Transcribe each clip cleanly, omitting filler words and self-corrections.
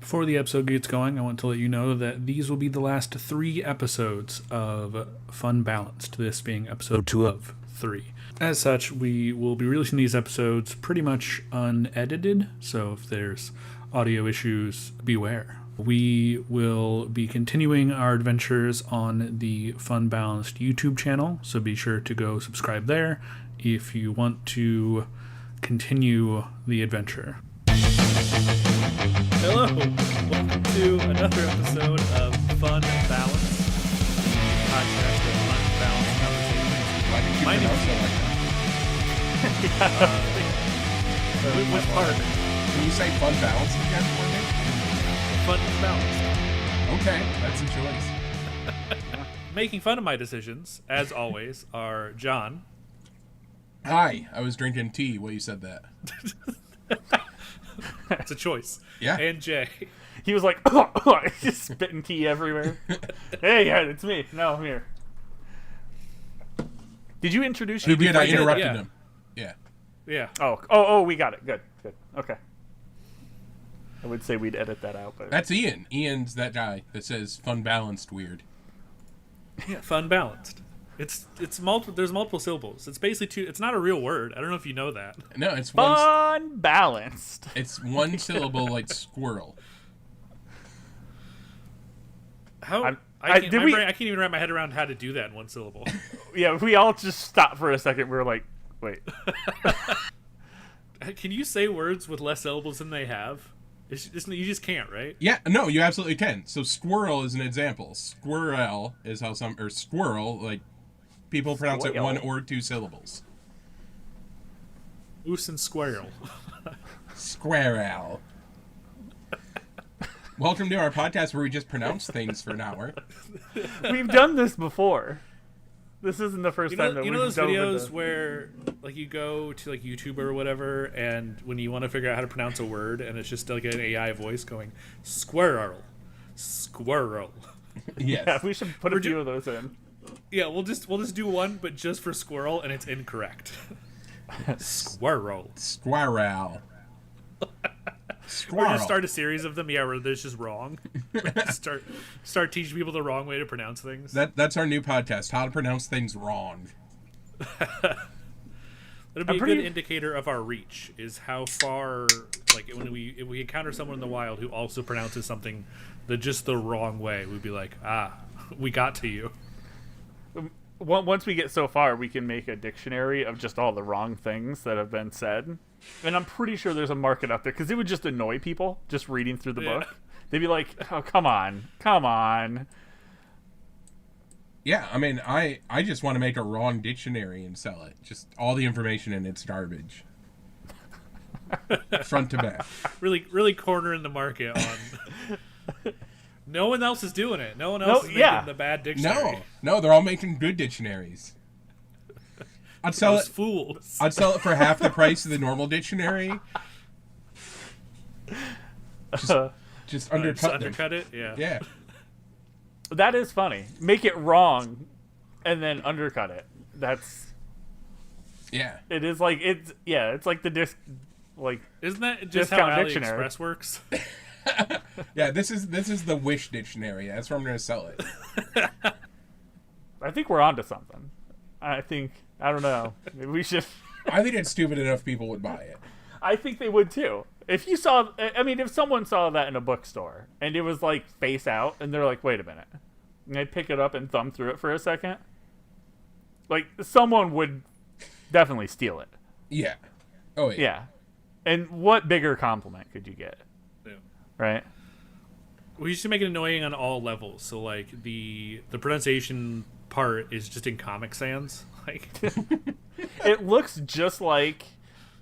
Before the episode gets going, I want to let you know that these will be the last 3 episodes of Funbalanced, this being episode 2 of 3. As such, we will be releasing these episodes pretty much unedited, so if there's audio issues, beware. We will be continuing our adventures on the Funbalanced YouTube channel, so be sure to go subscribe there if you want to continue the adventure. Hello, welcome to another episode of Funbalanced, podcast of unbalanced conversations. Why did you My name pronounce it like that? Which part? Can you say fun balance again for me? Funbalanced. Okay, that's a choice. Making fun of my decisions, as always, are John. Hi, I was drinking tea while you said that. It's a choice. Yeah. And Jay. He was like, just spitting tea everywhere. Hey, yeah, it's me. No, I'm here. Did you introduce you? I interrupted yeah. him. Yeah. Yeah. Oh, we got it. Good. Okay. I would say we'd edit that out, but That's Ian. Ian's that guy that says fun balanced weird. Yeah, Funbalanced. It's multiple. There's multiple syllables. It's basically it's not a real word. I don't know if you know that. No, it's fun balanced. It's one syllable like squirrel. How I can't, did my we- brain, I can't even wrap my head around how to do that in one syllable. Yeah, we all just stopped for a second. We were like, wait. Can you say words with less syllables than they have? You just can't, right? Yeah, no, you absolutely can. So squirrel is an example. Squirrel is how squirrel, like people pronounce it Squirrel. 1 or 2 syllables. Moose and squirrel. Squirrel. Welcome to our podcast where we just pronounce things for an hour. We've done this before. This isn't the first You time know, that you we've know those dove videos into- where like you go to like YouTube or whatever, and when you want to figure out how to pronounce a word, and it's just like an AI voice going squirrel. Yes. Yeah, we should put We're a few of those in. Yeah, we'll just do one, but just for squirrel, and it's incorrect. Squirrel. Squirrel. Or Squirrel. just start a series of them, yeah, where there's just wrong. start teaching people the wrong way to pronounce things. That's our new podcast, how to pronounce things wrong. That'd be a good indicator of our reach, is how far, like, if we encounter someone in the wild who also pronounces something just the wrong way, we'd be like, we got to you. Once we get so far, we can make a dictionary of just all the wrong things that have been said. And I'm pretty sure there's a market out there, because it would just annoy people just reading through the book. They'd be like, oh, come on. Yeah, I mean, I just want to make a wrong dictionary and sell it. Just all the information in it's garbage. Front to back. Really cornering the market on... No one else is doing it. No one else is making the bad dictionary. No, they're all making good dictionaries. I'd sell Those it. fools. I'd sell it for half the price of the normal dictionary. Just undercut them. Undercut it? Yeah. Yeah. That is funny. Make it wrong and then undercut it. That's... Yeah. It is like... It's like the disc... Like, Isn't that just how Discount dictionary. AliExpress works? Yeah, this is the Wish dictionary. That's where I'm going to sell it. I think we're onto something. I don't know. Maybe we should... I think it's stupid enough people would buy it. I think they would too. If you saw... I mean, if someone saw that in a bookstore and it was like face out and they're like, wait a minute. And they pick it up and thumb through it for a second. Like, someone would definitely steal it. Yeah. Oh, yeah. Yeah. And what bigger compliment could you get? Yeah. Right? We should make it annoying on all levels. So, like, the pronunciation part is just in Comic Sans. Like, It looks just like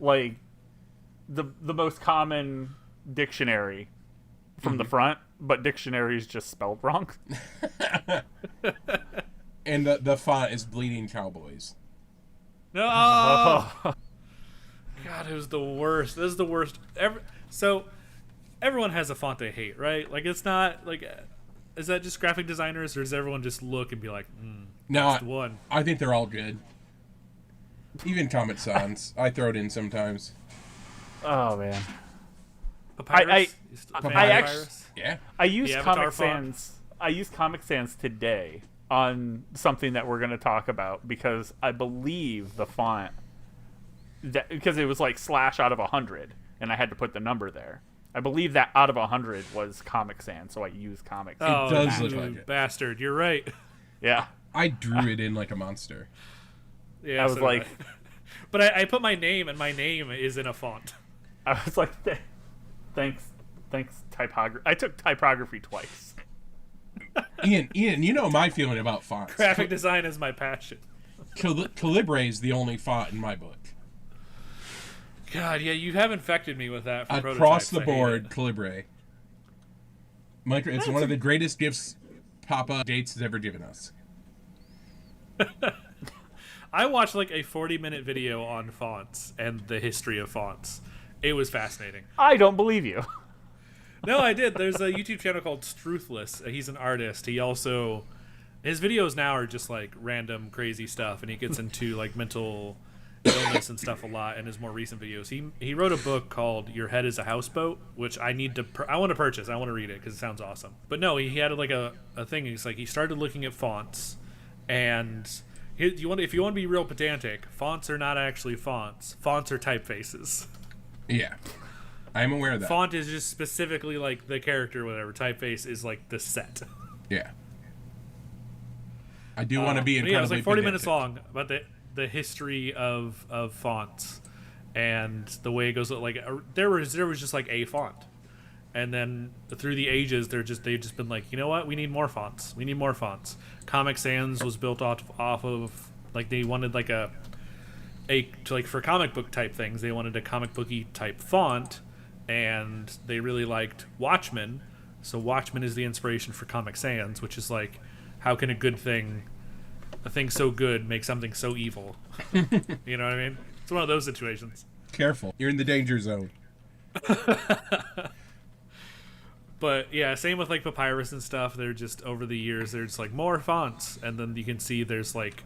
the most common dictionary from the front, but dictionary is just spelled wrong. And the font is Bleeding Cowboys. no. God, it was the worst. This is the worst. So, everyone has a font they hate, right? Like, it's not like, is that just graphic designers, or does everyone just look and be like, No, that's the one? I think they're all good. Even Comic Sans, I throw it in sometimes. Oh man. Papyrus? You still a fan of actually- Papyrus? Yeah. I used The Avatar Comic font? Sans. I used Comic Sans today on something that we're going to talk about because I believe the font because it was like slash out of 100, and I had to put the number there. I believe that out of 100 was Comic Sans, so I used Comic Sans. does you look like it. bastard. You're right. Yeah, I drew it in like a monster. Yeah, I was so like, did I. But I put my name, and my name is in a font. I was like, thanks, typography. I took typography twice. Ian, you know my feeling about fonts. Graphic design is my passion. Calibre is the only font in my book. God, yeah, you have infected me with that. For Across prototypes. the I hate board, it. Calibre. It's one of the greatest gifts Papa Gates has ever given us. I watched like a 40-minute video on fonts and the history of fonts. It was fascinating. I don't believe you. No, I did. There's a YouTube channel called Struthless. He's an artist. He also, his videos now are just like random crazy stuff, and he gets into like mental illness and stuff a lot in his more recent videos. He wrote a book called Your Head is a Houseboat, which I need to I want to purchase. I want to read it because it sounds awesome. But no, he had like a thing. He's like, he started looking at fonts, and if you want to be real pedantic, fonts are not actually fonts. Fonts are typefaces. Yeah. I'm aware of that. Font is just specifically like the character, whatever. Typeface is like the set. Yeah. I do want to be incredibly Yeah, it was like 40 minutes pedantic. long about the history of fonts and the way it goes. Like there was just like a font, and then through the ages they've just been like, you know what, we need more fonts. We need more fonts. Comic Sans was built off of like they wanted like like for comic book type things they wanted a comic booky type font, and they really liked Watchmen. So Watchmen is the inspiration for Comic Sans, which is like, how can a thing so good make something so evil? You know what I mean? It's one of those situations. Careful. You're in the danger zone. But yeah, same with like Papyrus and stuff. They're just, over the years, there's like more fonts, and then you can see there's like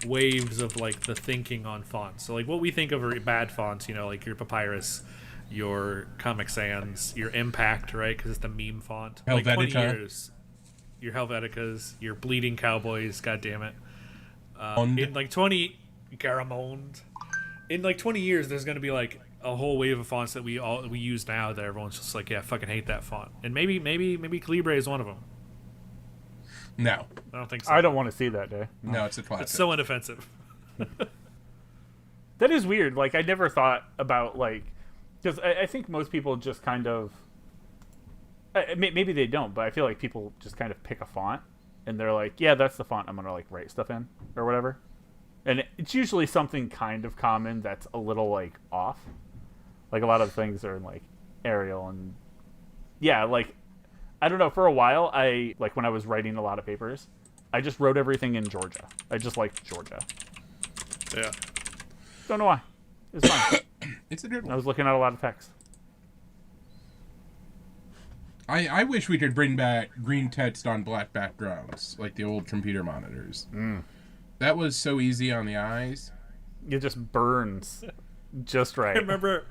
waves of like the thinking on fonts. So like what we think of are bad fonts, you know, like your Papyrus, your Comic Sans, your Impact, right? Because it's the meme font. Like 20 Helvetica. years. Your Helveticas, your Bleeding Cowboys, god damn it. In like 20 Garamond. In like 20 years, there's gonna be like a whole wave of fonts that we use now that everyone's just like, yeah, I fucking hate that font. And maybe Calibre is one of them. No. I don't think so. I don't want to see that day. No, it's a classic. It's so inoffensive. That is weird. Like, I never thought about, like, because I think most people just kind of, maybe they don't, but I feel like people just kind of pick a font and they're like, yeah, that's the font I'm going to like write stuff in or whatever. And it's usually something kind of common that's a little like off. Like a lot of things are in like Arial and yeah, like, I don't know, for a while, when I was writing a lot of papers, I just wrote everything in Georgia. I just liked Georgia. Yeah. Don't know why. It's fine. It's a good I one. was looking at a lot of text. I wish we could bring back green text on black backgrounds, like the old computer monitors. That was so easy on the eyes. It just burns just right. I remember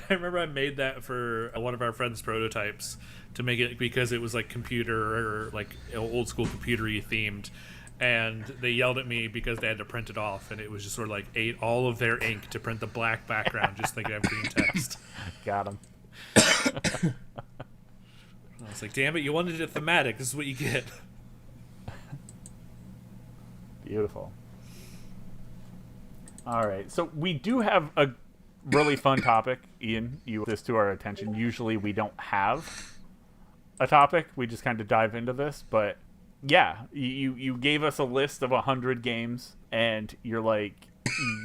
I made that for one of our friends' prototypes to make it because it was like computer or like old school computery themed, and they yelled at me because they had to print it off, and it was just sort of like ate all of their ink to print the black background just thinking of green text. Got him. I was like, damn it, you wanted it thematic. This is what you get. Beautiful. All right, so we do have a really fun topic, Ian. You this to our attention. Usually we don't have a topic. We just kind of dive into this, but yeah, you gave us a list of 100 games, and you're like,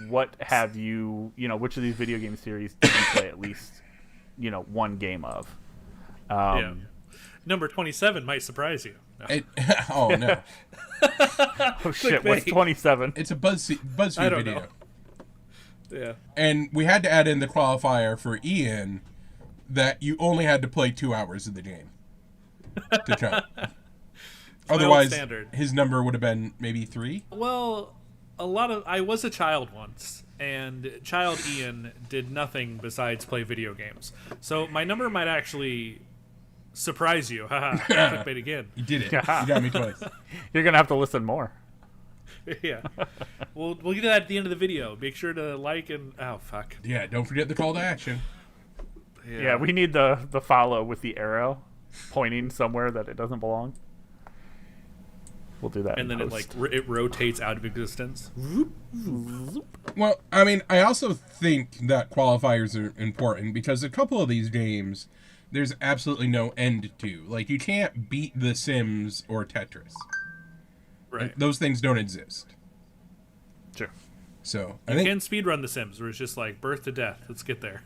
what have you which of these video game series did you play at least one game of? Yeah. Number 27 might surprise you. No. Oh no, Oh shit! What's 27? it's a BuzzFeed I don't video. know. Yeah. And we had to add in the qualifier for Ian that you only had to play 2 hours of the game to count. Otherwise, standard. his number would have been maybe 3. Well, I was a child once, and child Ian did nothing besides play video games. So my number might actually surprise you. Haha, clickbait again. You did it. You got me twice. You're gonna have to listen more. Yeah. We'll get to that at the end of the video. Make sure to like and... Oh, fuck. Yeah, don't forget the call to action. Yeah, we need the follow with the arrow pointing somewhere that it doesn't belong. We'll do that. And then post. it rotates out of existence. Well, I mean, I also think that qualifiers are important because a couple of these games, there's absolutely no end to. Like, you can't beat The Sims or Tetris. Right. Those things don't exist. Sure. So, You can speedrun The Sims, where it's just like birth to death. Let's get there.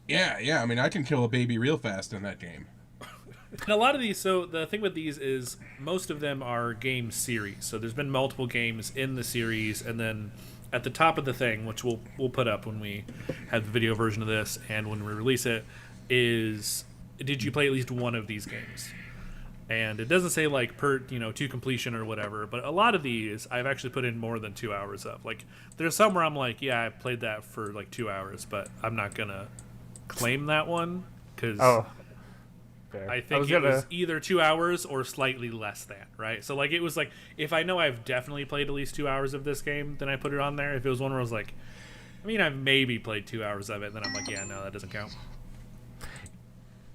Yeah, I mean, I can kill a baby real fast in that game. And a lot of these, so the thing with these is most of them are game series. So there's been multiple games in the series, and then at the top of the thing, which we'll put up when we have the video version of this and when we release it, is did you play at least one of these games? And it doesn't say like to completion or whatever, but a lot of these I've actually put in more than 2 hours of. Like there's some where I'm like, yeah, I played that for like 2 hours, but I'm not gonna claim that one because I think it was either 2 hours or slightly less than, right? So like it was like if I know I've definitely played at least 2 hours of this game, then I put it on there. If it was one where I was like, I mean, I've maybe played 2 hours of it, then I'm like, yeah, no, that doesn't count.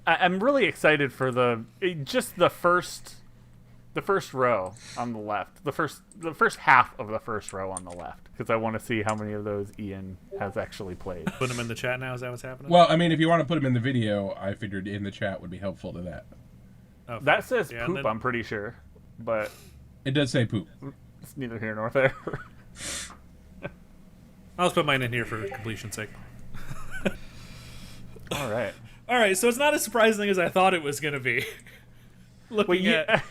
I'm really excited for the first row on the left, the first half of the first row on the left, because I want to see how many of those Ian has actually played. Put them in the chat now. Is that what's happening? Well, I mean, if you want to put them in the video, I figured in the chat would be helpful to that. Oh, that says yeah, poop, then... I'm pretty sure, but it does say poop. It's neither here nor there. I'll just put mine in here for completion's sake. All right. So it's not as surprising as I thought it was going to be. Looking at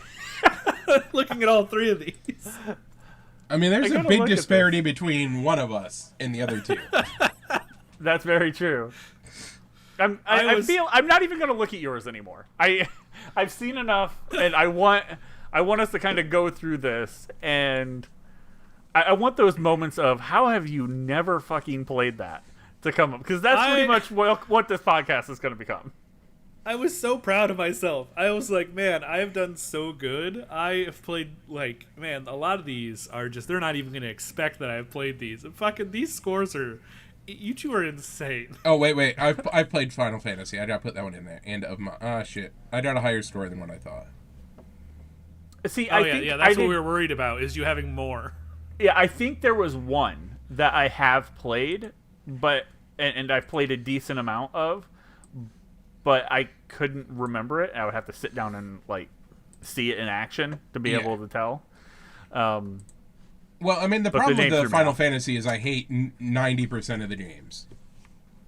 all three of these. I mean, there's a big disparity between one of us and the other two. That's very true. I feel I'm not even going to look at yours anymore. I've seen enough, and I want us to kind of go through this, and I want those moments of how have you never fucking played that to come up, because that's pretty much what this podcast is going to become. I was so proud of myself. I was like, man, I have done so good. I have played, like, man, a lot of these are just, they're not even going to expect that I've played these. And fucking, these scores are, you two are insane. Oh, wait. I've played Final Fantasy. I gotta put that one in there. And shit. I got a higher score than what I thought. See, that's what we were worried about, is you having more. Yeah, I think there was one that I have played, but, and I've played a decent amount of, but I couldn't remember it. I would have to sit down and like see it in action to be able to tell. Well, I mean, the problem with the Final Fantasy is I hate 90% of the games.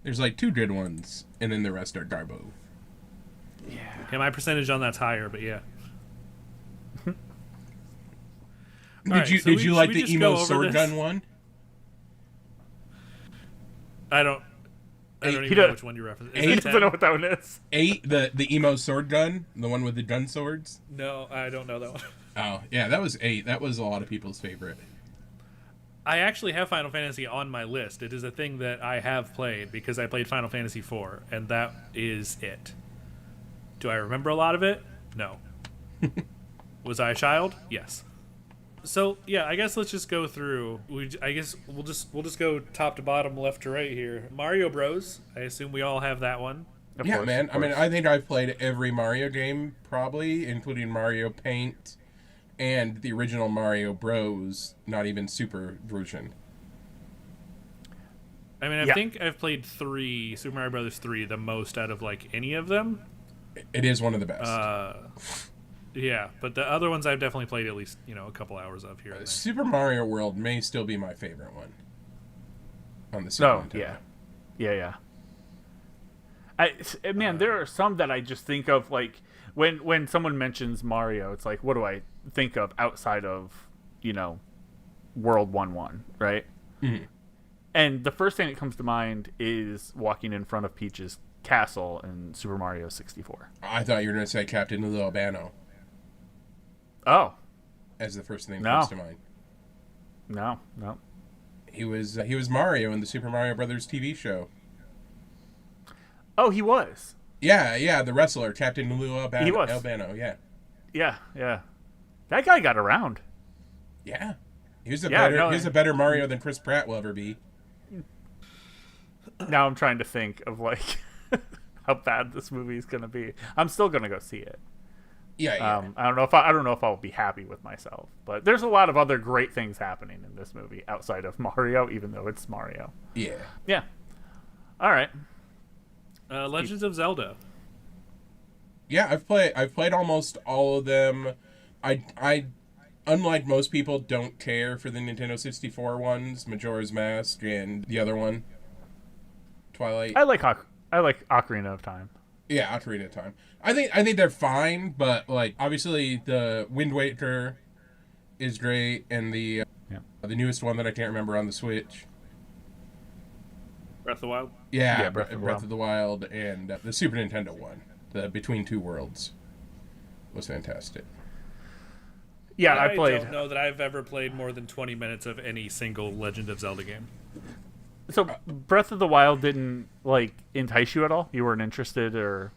There's like 2 good ones, and then the rest are garbo. Yeah, my percentage on that's higher, but yeah. Did you like the emo sword gun one? I don't even know which one you reference. He doesn't know what that one is. 8, the emo sword gun, the one with the gun swords. No, I don't know that one. Oh yeah, that was 8. That was a lot of people's favorite. I actually have Final Fantasy on my list. It is a thing that I have played because I played Final Fantasy IV, and that is it. Do I remember a lot of it? No. Was I a child? Yes. So yeah, I guess let's just go through. I guess we'll just go top to bottom, left to right here. Mario Bros. I assume we all have that one. Of course. I mean, I think I've played every Mario game probably, including Mario Paint and the original Mario Bros. Not even Super version. I mean, I think I've played Super Mario Brothers 3 the most out of like any of them. It is one of the best. Yeah, but the other ones I've definitely played at least, a couple hours of here. Super Mario World may still be my favorite one on the Super Nintendo. Yeah. Man, there are some that I just think of, like, when someone mentions Mario, it's like, what do I think of outside of, World 1-1, right? Mm-hmm. And the first thing that comes to mind is walking in front of Peach's castle in Super Mario 64. I thought you were going to say Captain Lou Albano. Oh. As the first thing that comes to mind. No. He was Mario in the Super Mario Brothers TV show. Oh, he was. Yeah, the wrestler, Captain Lou He was. Albano, yeah. Yeah. That guy got around. Yeah. He was a better Mario than Chris Pratt will ever be. Now I'm trying to think of like how bad this movie is gonna be. I'm still gonna go see it. Yeah. I don't know if I'll be happy with myself, but there's a lot of other great things happening in this movie outside of Mario, even though it's Mario. Yeah. Yeah. All right. Legends of Zelda. Yeah, I've played almost all of them. I unlike most people don't care for the Nintendo 64 ones, Majora's Mask and the other one, Twilight. I like Ocarina of Time. Yeah, Ocarina of Time. I think they're fine, but like obviously the Wind Waker is great, and the newest one that I can't remember on the Switch. Breath of the Wild. Yeah, Breath of the Wild, and the Super Nintendo one, the Between Two Worlds, was fantastic. Yeah, I played. I don't know that I've ever played more than 20 minutes of any single Legend of Zelda game. So Breath of the Wild didn't like entice you at all? You weren't interested, or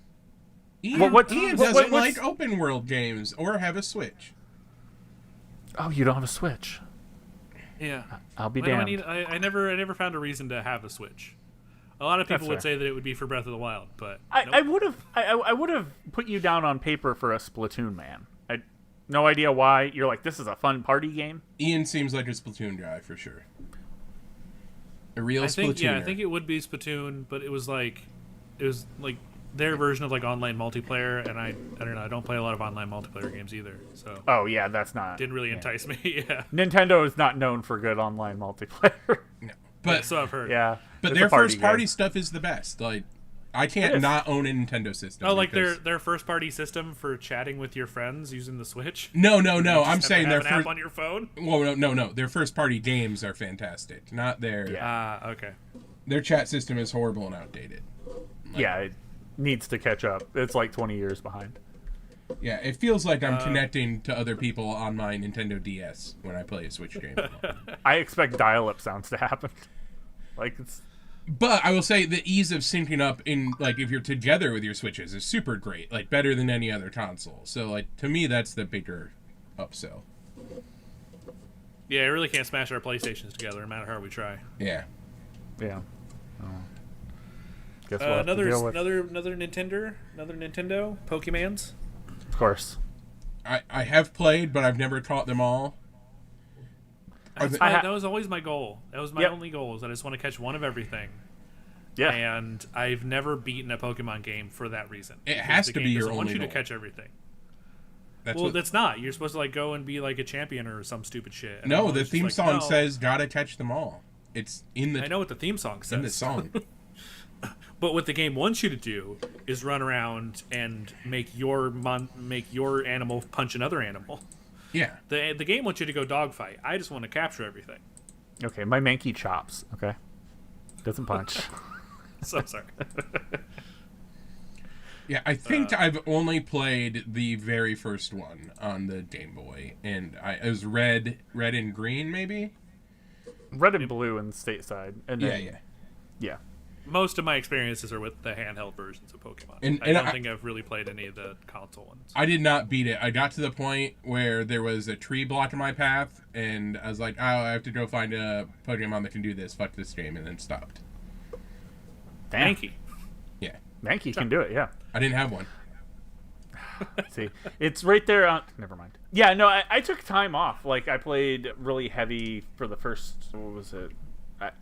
Ian doesn't like open world games or have a Switch. Oh, you don't have a Switch. Yeah, I'll be damned. damned. I never found a reason to have a Switch. A lot of people would say that it would be for Breath of the Wild, but nope. I would have put you down on paper for a Splatoon man. I no idea why. You're like, this is a fun party game. Ian seems like a Splatoon guy for sure. A real Splatoon. Yeah, I think it would be Splatoon, but it was like their version of like online multiplayer, and I don't know. I don't play a lot of online multiplayer games either. So that's not didn't really entice me. Yeah, Nintendo is not known for good online multiplayer. No, but so I've heard. Yeah, but their first party stuff is the best. Like, I can't not own a Nintendo system. Oh, like their first party system for chatting with your friends using the Switch. No. I'm saying their app on your phone. Well, no. Their first party games are fantastic. Not their. Yeah. Okay. Their chat system is horrible and outdated. It needs to catch up. It's like 20 years behind. Yeah, it feels like I'm connecting to other people on my Nintendo DS when I play a Switch game. I expect dial-up sounds to happen. But I will say the ease of syncing up in, like, if you're together with your Switches is super great. Like, better than any other console. So, like, to me, that's the bigger upsell. Yeah, I really can't smash our PlayStations together no matter how hard we try. Yeah. Yeah. Guess another Nintendo, Pokemans. Of course. I have played, but I've never taught them all. That was always my goal. That was my only goal, is that I just want to catch one of everything. Yeah. And I've never beaten a Pokemon game for that reason. It has to be your only goal. I want you to catch everything. That's that's not. You're supposed to like go and be like a champion or some stupid shit. And no, the theme song says gotta catch them all. It's in the. I know what the theme song says. In the song. But what the game wants you to do is run around and make your animal punch another animal. Yeah. The game wants you to go dogfight. I just want to capture everything. Okay, my Mankey chops. Okay, doesn't punch. So sorry. Yeah, I think I've only played the very first one on the Game Boy, and it was red and green, maybe. Red and blue in stateside, and then, yeah. Most of my experiences are with the handheld versions of Pokemon. And I don't think I've really played any of the console ones. I did not beat it. I got to the point where there was a tree blocking my path, and I was like, oh, I have to go find a Pokemon that can do this. Fuck this game, and then stopped. Mankey. Yeah. Mankey can do it, yeah. I didn't have one. See, it's right there on... Never mind. Yeah, no, I took time off. Like, I played really heavy for the first... What was it?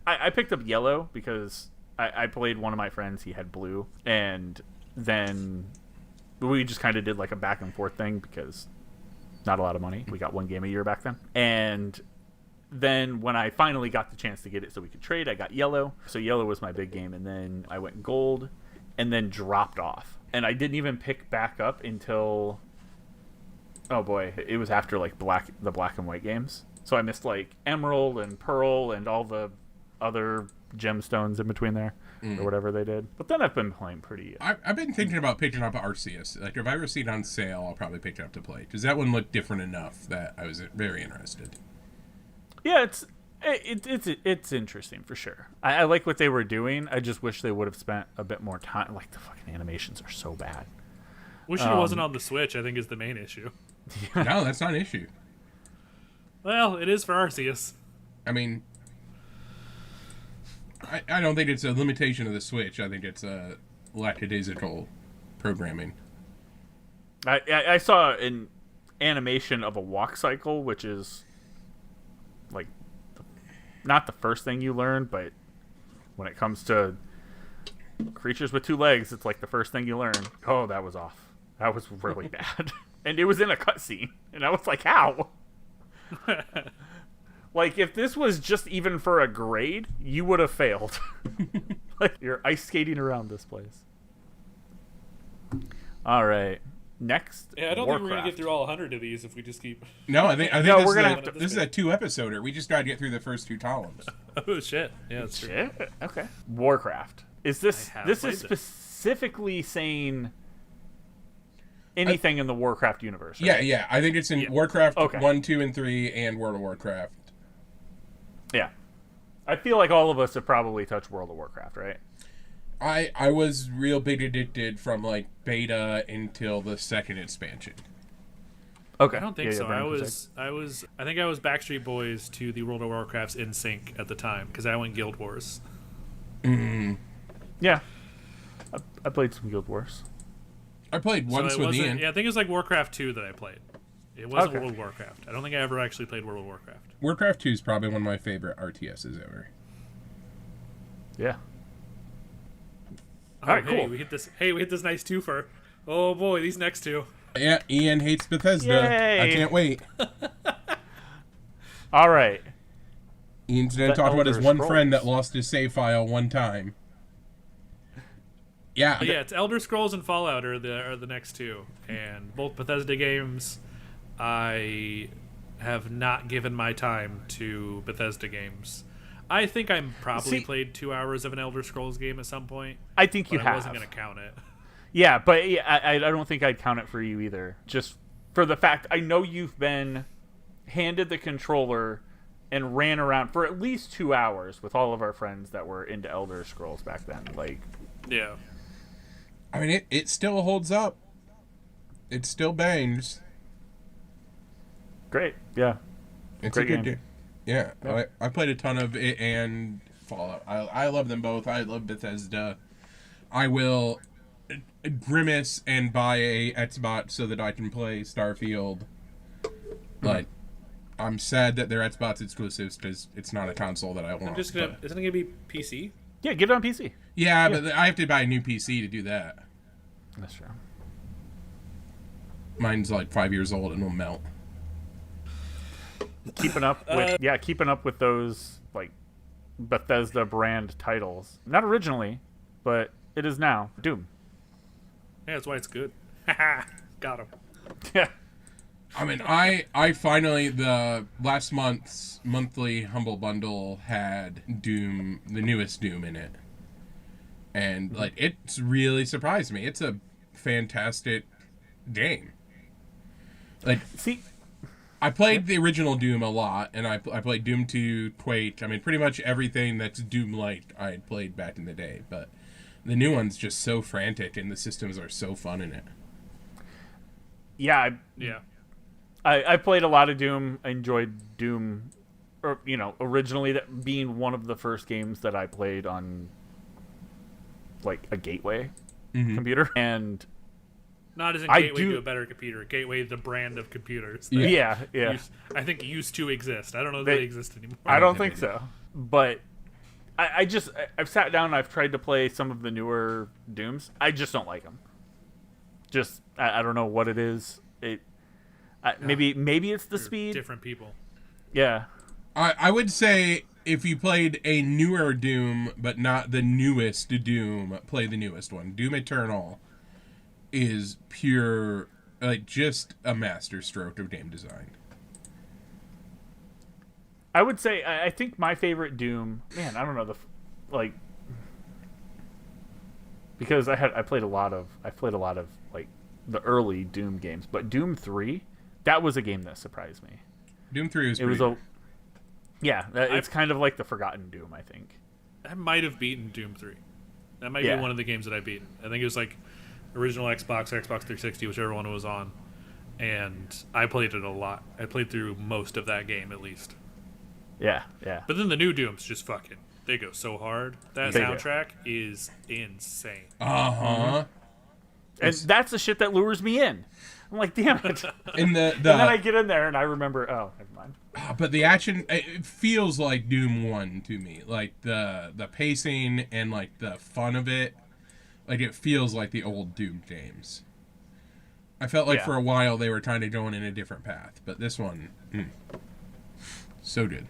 I picked up yellow because... I played one of my friends, he had blue, and then we just kind of did like a back and forth thing because not a lot of money. We got one game a year back then. And then when I finally got the chance to get it so we could trade, I got yellow. So yellow was my big game, and then I went gold and then dropped off. And I didn't even pick back up until, oh boy, it was after like the black and white games. So I missed like emerald and pearl and all the other gemstones in between there or whatever they did. But then I've been playing pretty... I've been thinking about picking up Arceus. Like, if I ever see it on sale, I'll probably pick it up to play. Because that one looked different enough that I was very interested. Yeah, It's interesting for sure. I like what they were doing. I just wish they would have spent a bit more time. Like, the fucking animations are so bad. Wish it wasn't on the Switch, I think, is the main issue. No, that's not an issue. Well, it is for Arceus. I mean, I don't think it's a limitation of the Switch. I think it's a lackadaisical programming. I saw an animation of a walk cycle, which is like not the first thing you learn, but when it comes to creatures with two legs, it's like the first thing you learn. Oh, that was off. That was really bad. And it was in a cutscene, and I was like, how? Like, if this was just even for a grade, you would have failed. Like, you're ice skating around this place. All right. Next, Yeah, I don't Warcraft. think we're gonna get through all 100 of these if we just keep. No, I think No, this, we're gonna is have to- this is a 2-episoder. We just got to get through the first 2 columns. Oh shit! Yeah, that's true. Shit. Okay. Warcraft. Is this I have this played is this. specifically saying anything in the Warcraft universe? Right? Yeah. I think it's in Warcraft Okay. 1, 2, and 3, and World of Warcraft. Yeah. I feel like all of us have probably touched World of Warcraft, right? I was real big addicted from like beta until the second expansion. Okay. I don't think Yeah, so. Brandon, I think I was Backstreet Boys to the World of Warcraft's In Sync at the time because I went Guild Wars. Yeah. I played some Guild Wars. I played once so it with wasn't. Ian. Yeah, I think it was like Warcraft 2 that I played. It wasn't Okay. World of Warcraft. I don't think I ever actually played World of Warcraft. Warcraft 2 is probably one of my favorite RTSs ever. Yeah. Oh, All right, hey, cool. we hit this. Hey, we hit this nice twofer. Oh boy, these next two. Yeah, Ian hates Bethesda. Yay. I can't wait. All right. Ian's gonna The talk about his Elder one Scrolls. friend that lost his save file one time. Yeah, But yeah, it's Elder Scrolls and Fallout are the next two, and both Bethesda games. I have not given my time to Bethesda games. I think I probably See- played 2 hours of an Elder Scrolls game at some point. I think you But have. I wasn't going to count it. Yeah, but yeah, I don't think I'd count it for you either. Just for the fact I know you've been handed the controller and ran around for at least 2 hours with all of our friends that were into Elder Scrolls back then. Like, Yeah. I mean it still holds up. It still bangs. great. Yeah. It's Great a good game. game. Yeah, Yeah. I played a ton of it and Fallout. I love them both. I love Bethesda. I will grimace and buy a Xbox so that I can play Starfield. But I'm sad that they're Xbox exclusives because it's not a console that I want. I'm just gonna. but- Isn't it gonna be PC? Yeah, get it on PC. yeah, but I have to buy a new PC to do that. That's true. Mine's like 5 years old and will melt. Keeping up with keeping up with those like Bethesda brand titles. Not originally, but it is now. Doom. Yeah, that's why it's good. Haha, got him. Yeah. I mean, I finally, the last month's monthly Humble Bundle had Doom, the newest Doom in it. And, like, it's really surprised me. It's a fantastic game. Like, See, I played the original Doom a lot, and I played Doom 2, Quake. I mean, pretty much everything that's Doom-like I had played back in the day. But the new one's just so frantic, and the systems are so fun in it. yeah, Yeah. I played a lot of Doom. I enjoyed Doom, or originally that being one of the first games that I played on like a gateway computer, and Not as in I Gateway do- to a better computer. Gateway, the brand of computers. that yeah. I think used to exist. I don't know if They- they exist anymore. I don't think so, but I've sat down and I've tried to play some of the newer Dooms. I just don't like them. Just I don't know what it is. Maybe it's the They're speed. Different people. Yeah. I would say if you played a newer Doom, but not the newest Doom, play the newest one. Doom Eternal is pure, like, just a masterstroke of game design. I would say I think my favorite Doom, man, I don't know because I played a lot of like the early Doom games, but Doom 3, that was a game that surprised me. Doom 3 was It was pretty Yeah, it's kind of like the Forgotten Doom, I think. I might have beaten Doom 3. That might be one of the games that I beat. I think it was like original Xbox, Xbox 360, whichever one it was on. And I played it a lot. I played through most of that game, at least. Yeah, yeah. But then the new Dooms just fucking, they go so hard. That soundtrack is insane. Uh-huh. And that's the shit that lures me in. I'm like, damn it. And and then I get in there and I remember, oh, never mind. But the action, it feels like Doom 1 to me. Like the pacing and like the fun of it. Like it feels like the old Doom games. I felt like for a while they were trying to go in a different path. But this one, so good.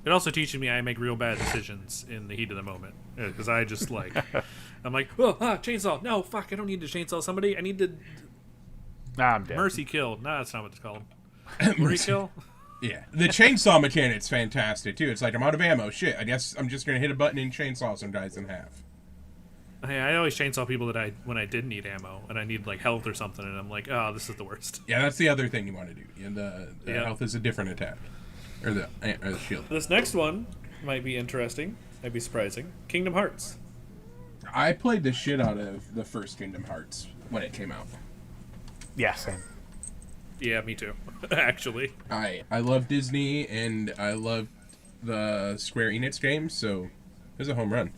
It also teaches me I make real bad decisions in the heat of the moment. Because I just like, I'm like, chainsaw. No, fuck, I don't need to chainsaw somebody. I need to I'm dead. mercy kill. No, that's not what it's called. Mercy kill? Yeah. The chainsaw mechanic's fantastic, too. It's like, I'm out of ammo. Shit, I guess I'm just going to hit a button and chainsaw some guys in half. Hey, I always chainsaw people that when I didn't need ammo and I need like health or something, and I'm like, oh, this is the worst. Yeah, that's the other thing you want to do. And the health is a different attack. Or the shield. This next one might be interesting. Might be surprising. Kingdom Hearts. I played the shit out of the first Kingdom Hearts when it came out. Yeah, same. Yeah, me too. Actually. I love Disney and I love the Square Enix games, so it was a home run.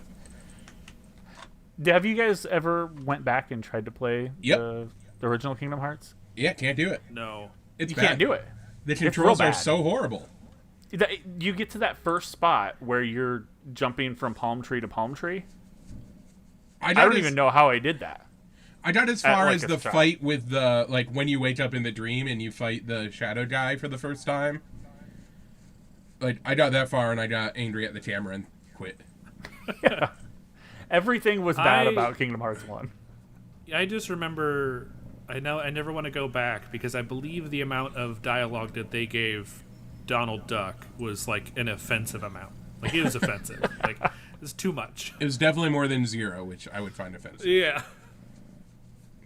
Have you guys ever went back and tried to play the original Kingdom Hearts? Yeah, can't do it. No. It's You bad. can't do it. The controls are so horrible. You get to that first spot where you're jumping from palm tree to palm tree. I don't even know how I did that. I got as far like as a the shot. fight with the, like, when you wake up in the dream and you fight the shadow guy for the first time. Like, I got that far and I got angry at the camera and quit. Yeah. Everything was bad about Kingdom Hearts 1. I just remember, I never want to go back because I believe the amount of dialogue that they gave Donald Duck was like an offensive amount. Like, it was offensive. Like, it's too much. It was definitely more than 0, which I would find offensive. Yeah.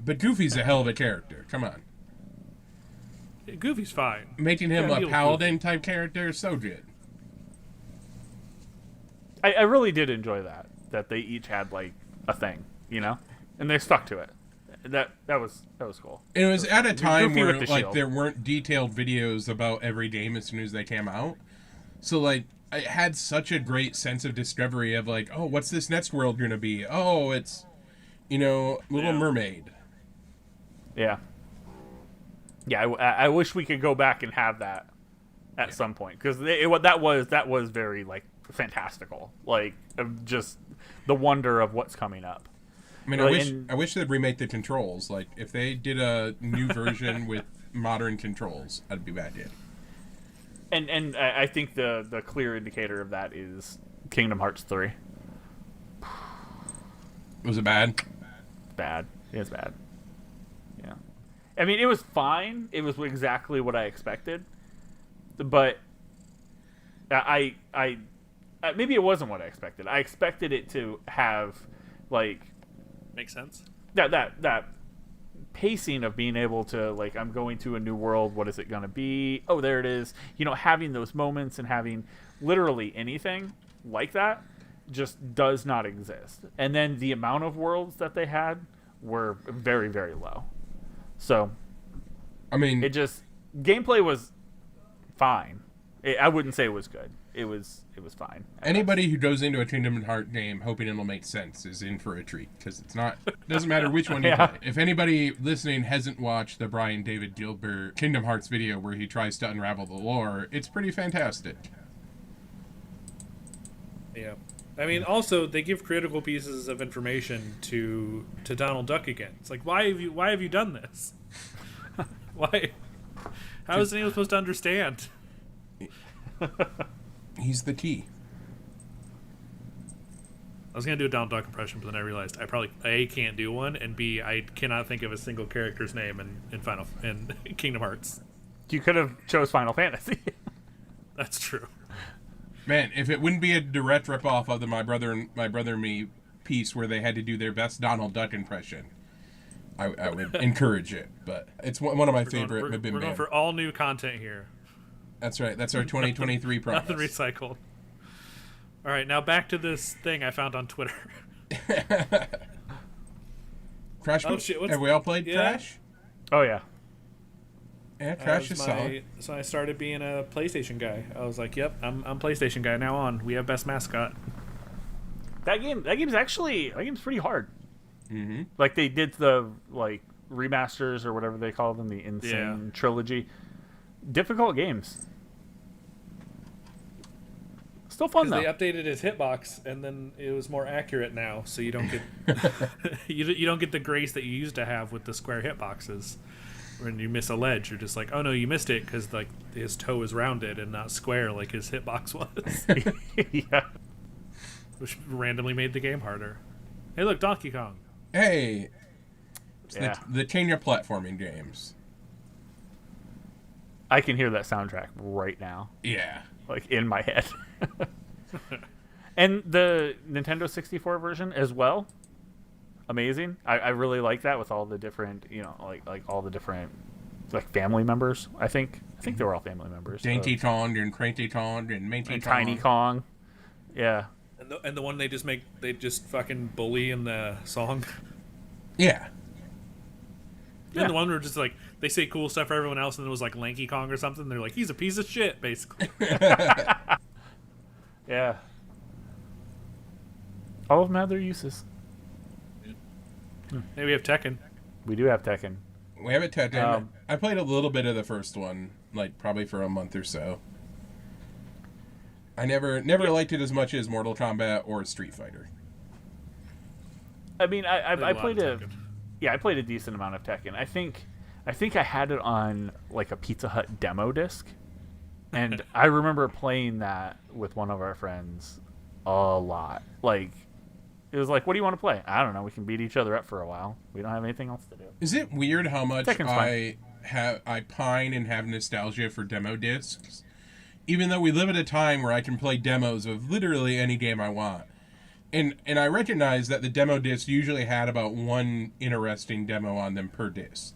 But Goofy's a hell of a character. Come on. Goofy's fine. Making him a paladin type character is so good. I really did enjoy that they each had like a thing, you know, and they stuck to it. That was cool. And it was at a time Goofy where with the like shield. there weren't detailed videos about every game as soon as they came out. So like it had such a great sense of discovery of like, oh, what's this next world gonna be? Oh, it's Little Mermaid. Yeah. Yeah, I wish we could go back and have that at some point because that was very like fantastical, like of just the wonder of what's coming up. I mean, I wish they'd remake the controls. Like if they did a new version with modern controls, I'd be back in. And I think the clear indicator of that is Kingdom Hearts 3. Was it bad? Bad. It's bad. Yeah. I mean, it was fine. It was exactly what I expected. But I maybe it wasn't what I expected. I expected it to have like Makes sense. that pacing of being able to like, I'm going to a new world. What is it going to be? Oh, there it is. You know, having those moments and having literally anything like that just does not exist. And then the amount of worlds that they had were very, very low. So, I mean, it just gameplay was fine. I wouldn't say it was good. It was fine. anybody who goes into a Kingdom Hearts game hoping it'll make sense is in for a treat because it doesn't matter which one you play. If anybody listening hasn't watched the Brian David Gilbert Kingdom Hearts video where he tries to unravel the lore, it's pretty fantastic. Yeah. I mean, also they give critical pieces of information to Donald Duck again. It's like, why have you done this? Why? How is anyone supposed to understand? He's the key. I was gonna do a Donald Duck impression, but then I realized I probably A, can't do one, and B, I cannot think of a single character's name in Kingdom Hearts. You could have chose Final Fantasy. That's true. Man, if it wouldn't be a direct ripoff of the My Brother and Me piece where they had to do their best Donald Duck impression, I would encourage it. But it's one of my favorite We're Mabim going Bam. for all new content here. That's right. That's our 2023 promise. Nothing recycled. All right, now back to this thing I found on Twitter. Crash. Oh, shit, have we all played Crash? Oh yeah. Yeah, Crash is solid. So I started being a PlayStation guy. I was like, "Yep, I'm PlayStation guy now on. We have best mascot." That game's pretty hard. Mm-hmm. Like they did the remasters or whatever they call them, the Insane trilogy. Difficult games. Still fun though. They updated his hitbox, and then it was more accurate now, so you don't get you don't get the grace that you used to have with the square hitboxes. When you miss a ledge, you're just like, oh no, you missed it because his toe is rounded and not square like his hitbox was. Yeah. Which randomly made the game harder. Hey, look, Donkey Kong. Hey, it's Yeah. the change of platforming games. I can hear that soundtrack right now, Yeah. like in my head. And the Nintendo 64 version as well. Amazing. I really like that with all the different, like all the different family members. I think they were all family members. Dainty Kong and Cranky Kong and Minty and Kong. Tiny Kong. Yeah. And the one they just fucking bully in the song. Yeah. And the one where just like they say cool stuff for everyone else, and it was like Lanky Kong or something. They're like, he's a piece of shit, basically. Yeah. All of them have their uses. Hey, we have Tekken. We do have Tekken. We have it Tekken. I played a little bit of the first one, like probably for a month or so. I never liked it as much as Mortal Kombat or Street Fighter. I mean, I played Tekken. I played a decent amount of Tekken. I think I had it on like a Pizza Hut demo disc, and I remember playing that with one of our friends a lot. Like, it was like, what do you want to play? I don't know. We can beat each other up for a while. We don't have anything else to do. Is it weird how much Tekken's fine. I pine and have nostalgia for demo discs? Even though we live at a time where I can play demos of literally any game I want. And I recognize that the demo discs usually had about one interesting demo on them per disc.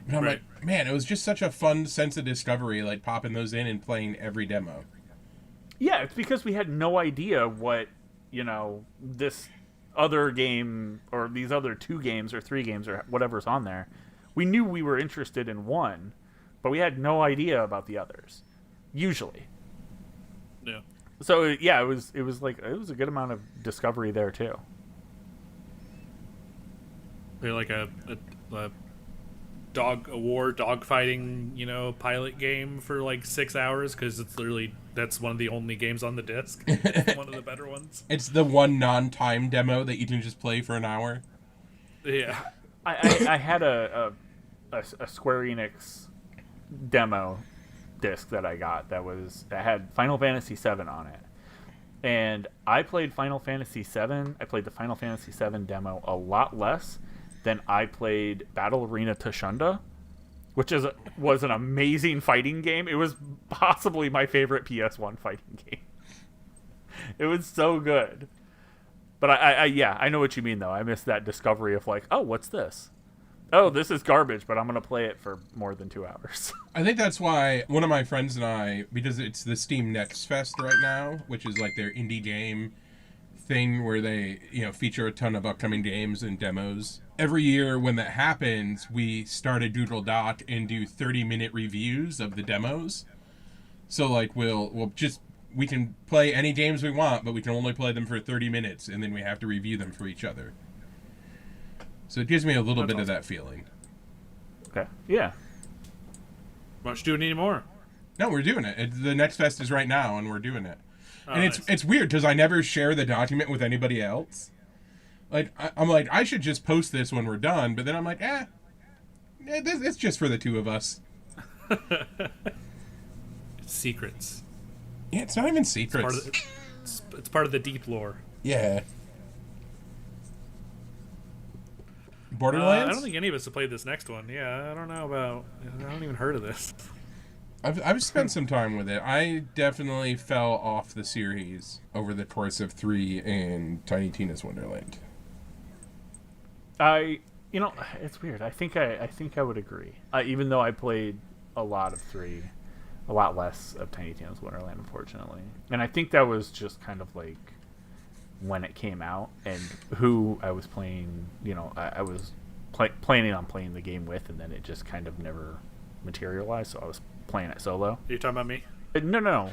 But I'm Right. like, man, it was just such a fun sense of discovery, like popping those in and playing every demo. Yeah, it's because we had no idea what, this other game or these other 2 games or 3 games or whatever's on there. We knew we were interested in one, but we had no idea about the others. Usually. Yeah. So yeah, it was a good amount of discovery there too. They're like a war dogfighting, pilot game for like 6 hours because it's literally that's one of the only games on the disc. It's one of the better ones. It's the one non-time demo that you can just play for an hour. Yeah. I had a Square Enix demo disc that I got that had Final Fantasy VII on it, and I played Final Fantasy VII. I played the Final Fantasy VII demo a lot less than I played Battle Arena Tashunda, which was an amazing fighting game. It was possibly my favorite PS1 fighting game. It was so good. But I know what you mean though. I missed that discovery of like, oh, what's this? Oh, this is garbage, but I'm going to play it for more than 2 hours. I think that's why one of my friends and I, because it's the Steam Next Fest right now, which is like their indie game thing where they, feature a ton of upcoming games and demos. Every year when that happens, we start a Doodle Doc and do 30-minute reviews of the demos. So like we can play any games we want, but we can only play them for 30 minutes, and then we have to review them for each other. So it gives me a little bit of that feeling. Okay. Yeah. Why don't you do it anymore? No, we're doing it. The Next Fest is right now, and we're doing it. Oh, And nice. it's weird because I never share the document with anybody else. Like I'm like, I should just post this when we're done, but then I'm like, it's just for the two of us. It's secrets. Yeah, it's not even secrets. It's part of the deep lore. Yeah. Borderlands? I don't think any of us have played this next one. Yeah, I don't know about. I haven't even heard of this. I've spent some time with it. I definitely fell off the series over the course of 3 and Tiny Tina's Wonderland. It's weird. I think I would agree. Even though I played a lot of 3, a lot less of Tiny Tina's Wonderland, unfortunately. And I think that was just kind of like when it came out and who I was playing. I was planning on playing the game with, and then it just kind of never materialized. So I was playing it solo. Are you talking about me? No.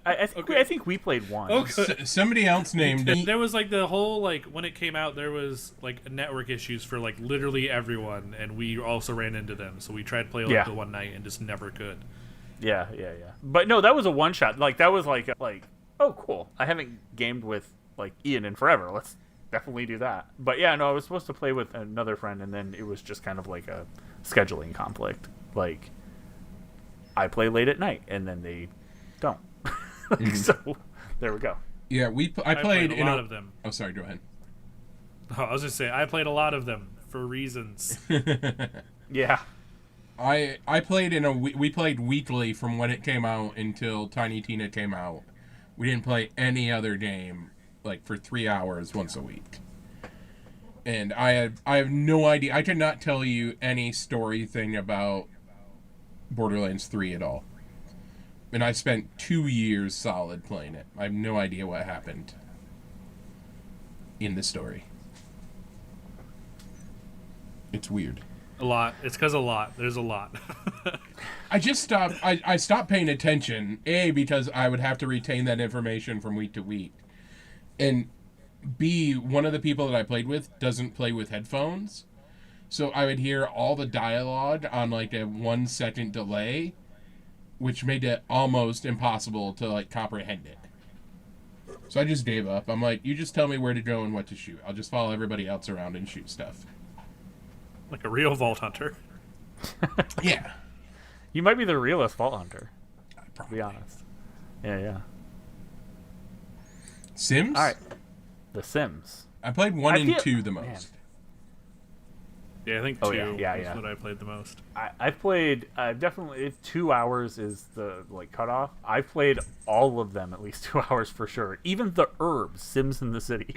I think we played one. Okay. Somebody else named it. There was like the whole when it came out, there was like network issues for like literally everyone, and we also ran into them. So we tried to play the one night and just never could. Yeah. But no, that was a one shot. Like that was like oh cool. I haven't gamed with like Ian in forever. Let's definitely do that. But yeah, no, I was supposed to play with another friend, and then it was just kind of like a scheduling conflict. Like I play late at night, and then they don't. So there we go. Yeah, I played a lot of them. Oh, sorry. Go ahead. Oh, I was just saying, I played a lot of them for reasons. Yeah. I played we played weekly from when it came out until Tiny Tina came out. We didn't play any other game like for 3 hours once a week. And I have no idea. I could not tell you any story thing about Borderlands 3 at all. And I spent 2 years solid playing it. I have no idea what happened in the story. It's weird. A lot. It's because a lot. There's a lot. I just stopped. I stopped paying attention. A, because I would have to retain that information from week to week, and B, one of the people that I played with doesn't play with headphones, so I would hear all the dialogue on like a 1 second delay, which made it almost impossible to like comprehend it. So I just gave up. I'm like, you just tell me where to go and what to shoot. I'll just follow everybody else around and shoot stuff. Like a real Vault Hunter. Yeah. You might be the realest Vault Hunter, to be honest. Yeah. Sims? All right. The Sims. I played 1 and 2 the most. Man. Yeah, I think 2 is what I played the most. I've played, definitely, 2 hours is the cutoff. I've played all of them at least 2 hours for sure. Even the Herbs, Sims in the City.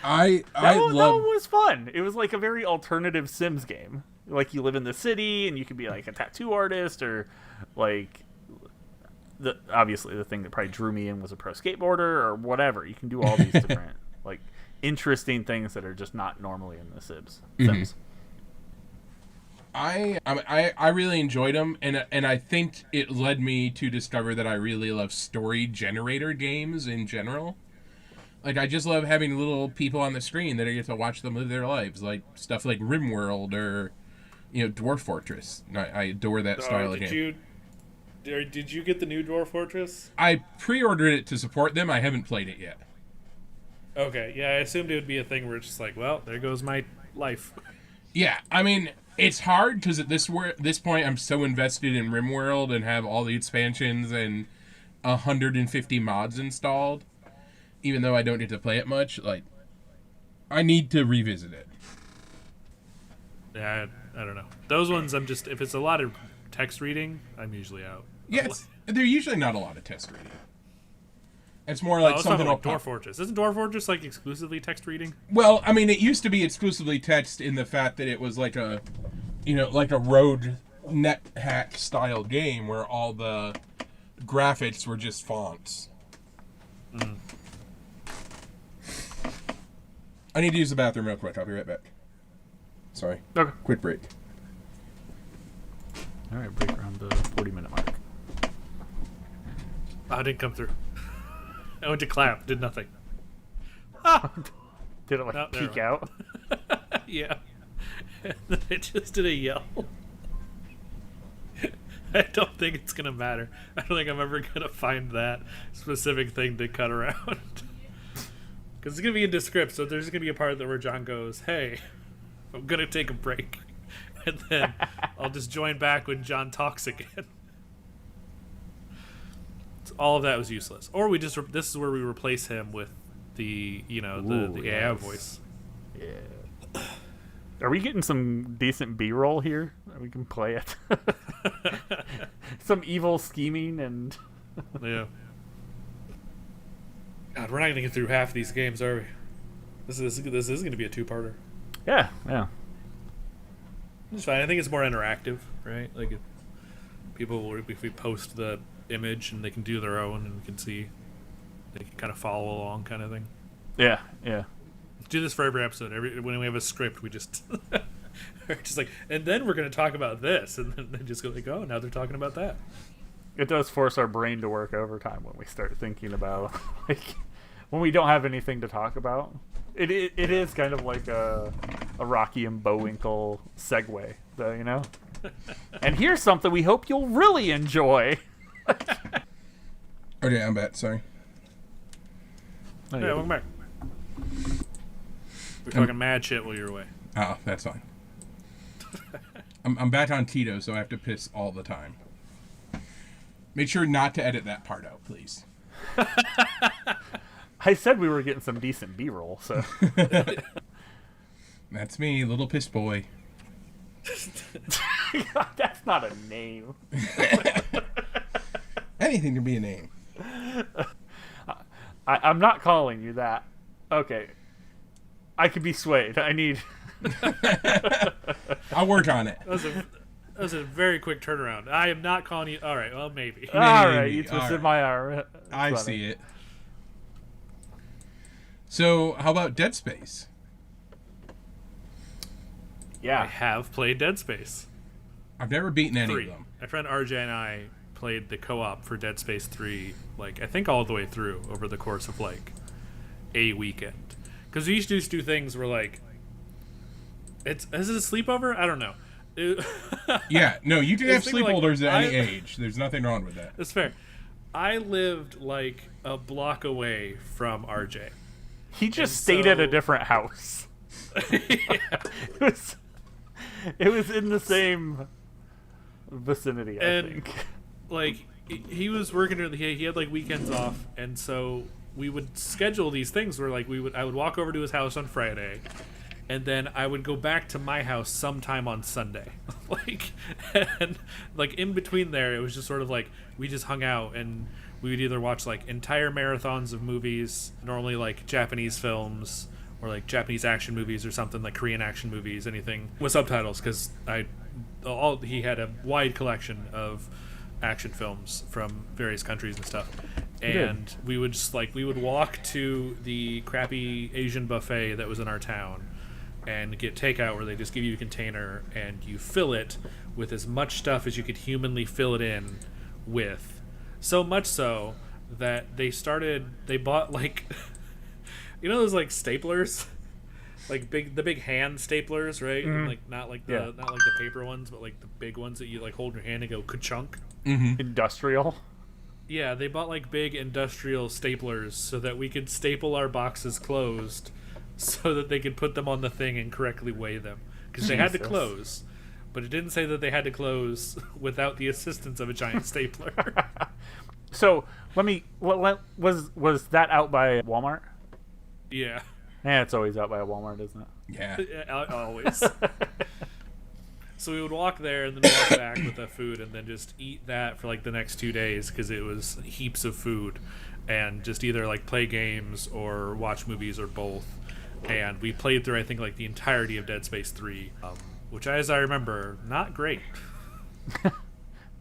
That one was fun. It was like a very alternative Sims game. Like you live in the city and you can be like a tattoo artist, or like obviously the thing that probably drew me in was a pro skateboarder or whatever. You can do all these different like interesting things that are just not normally in the Sims. I really enjoyed them, and I think it led me to discover that I really love story generator games in general. Like, I just love having little people on the screen that I get to watch them live their lives, like stuff like RimWorld or, Dwarf Fortress. I adore that style of game. Did you get the new Dwarf Fortress? I pre-ordered it to support them. I haven't played it yet. Okay, yeah, I assumed it would be a thing where it's just like, well, there goes my life. Yeah, I mean, it's hard because at this point I'm so invested in RimWorld and have all the expansions and 150 mods installed. Even though I don't get to play it much, like, I need to revisit it. Yeah, I don't know. Those ones, if it's a lot of text reading, I'm usually out. Yes, they're usually not a lot of text reading. It's more like something like Dwarf Fortress. Isn't Dwarf Fortress like exclusively text reading? Well, I mean, it used to be exclusively text in the fact that it was like a, like a road net hack style game where all the graphics were just fonts. Mm. I need to use the bathroom real quick. I'll be right back. Sorry. Okay. Quick break. All right, break around the 40-minute mark. Oh, it didn't come through. I went to clap. Did nothing. Did it peek out? Yeah. And then it just did a yell. I don't think it's going to matter. I don't think I'm ever going to find that specific thing to cut around. Because it's going to be in Descript, so there's going to be a part where John goes, hey, I'm going to take a break. And then I'll just join back when John talks again. So all of that was useless. Or this is where we replace him with the AI voice. Yeah. Are we getting some decent B-roll here? We can play it. Some evil scheming and... Yeah. God, we're not going to get through half of these games, are we? This is going to be a two-parter. Yeah. It's fine. I think it's more interactive, right? Like, if we post the image and they can do their own and we can see, they can kind of follow along, kind of thing. Yeah. Do this for every episode. When we have a script, we just we're just like, and then we're going to talk about this, and then they just go like, oh, now they're talking about that. It does force our brain to work overtime when we start thinking about like when we don't have anything to talk about. It is kind of like a Rocky and Bullwinkle segue, though, you know. And here's something we hope you'll really enjoy. Okay, I'm back. Sorry. Yeah, welcome back. We're talking mad shit while you're away. Oh, that's fine. I'm back on Tito, so I have to piss all the time. Make sure not to edit that part out, please. I said we were getting some decent B-roll, so. That's me, little piss boy. God, that's not a name. Anything can be a name. I'm not calling you that. Okay. I could be swayed. I need... I'll work on it. That was a very quick turnaround. I am not calling you... All right, well, maybe. All right, you twisted my arm. I see it. So, how about Dead Space? Yeah. I have played Dead Space. I've never beaten any 3. of them. My friend RJ and I played the co-op for Dead Space 3, like, I think all the way through over the course of, like, a weekend. Because we used to just do things where, like, is it a sleepover? I don't know. Yeah, no, you can have sleepovers like, at any age. There's nothing wrong with that. That's fair. I lived, like, a block away from RJ. He just stayed at a different house. Yeah. It was in the same vicinity, I think. Like, he was working, he had, like, weekends off, and so we would schedule these things where, like, I would walk over to his house on Friday, and then I would go back to my house sometime on Sunday. And in between there, it was just sort of like, we just hung out, and we would either watch, like, entire marathons of movies, normally, like, Japanese films, or, like, Japanese action movies or something, like Korean action movies, anything with subtitles, because he had a wide collection of action films from various countries and stuff. And we would just, like, we would walk to the crappy Asian buffet that was in our town and get takeout, where they just give you a container and you fill it with as much stuff as you could humanly fill it in with. So much so that they bought, like, you know those, like, staplers? Like the big hand staplers, right? Mm-hmm. And, like, not like the paper ones, but like the big ones that you, like, hold in your hand and go ka-chunk. Mm-hmm. Industrial. Yeah, they bought, like, big industrial staplers so that we could staple our boxes closed, so that they could put them on the thing and correctly weigh them, because they had to close, but it didn't say that they had to close without the assistance of a giant stapler. So was that out by Walmart? Yeah. Yeah, it's always out by a Walmart, isn't it? Yeah. Always. So we would walk there and then walk back with the food and then just eat that for, like, the next 2 days, because it was heaps of food, and just either, like, play games or watch movies or both. And we played through, I think, like, the entirety of Dead Space 3, which, as I remember, not great.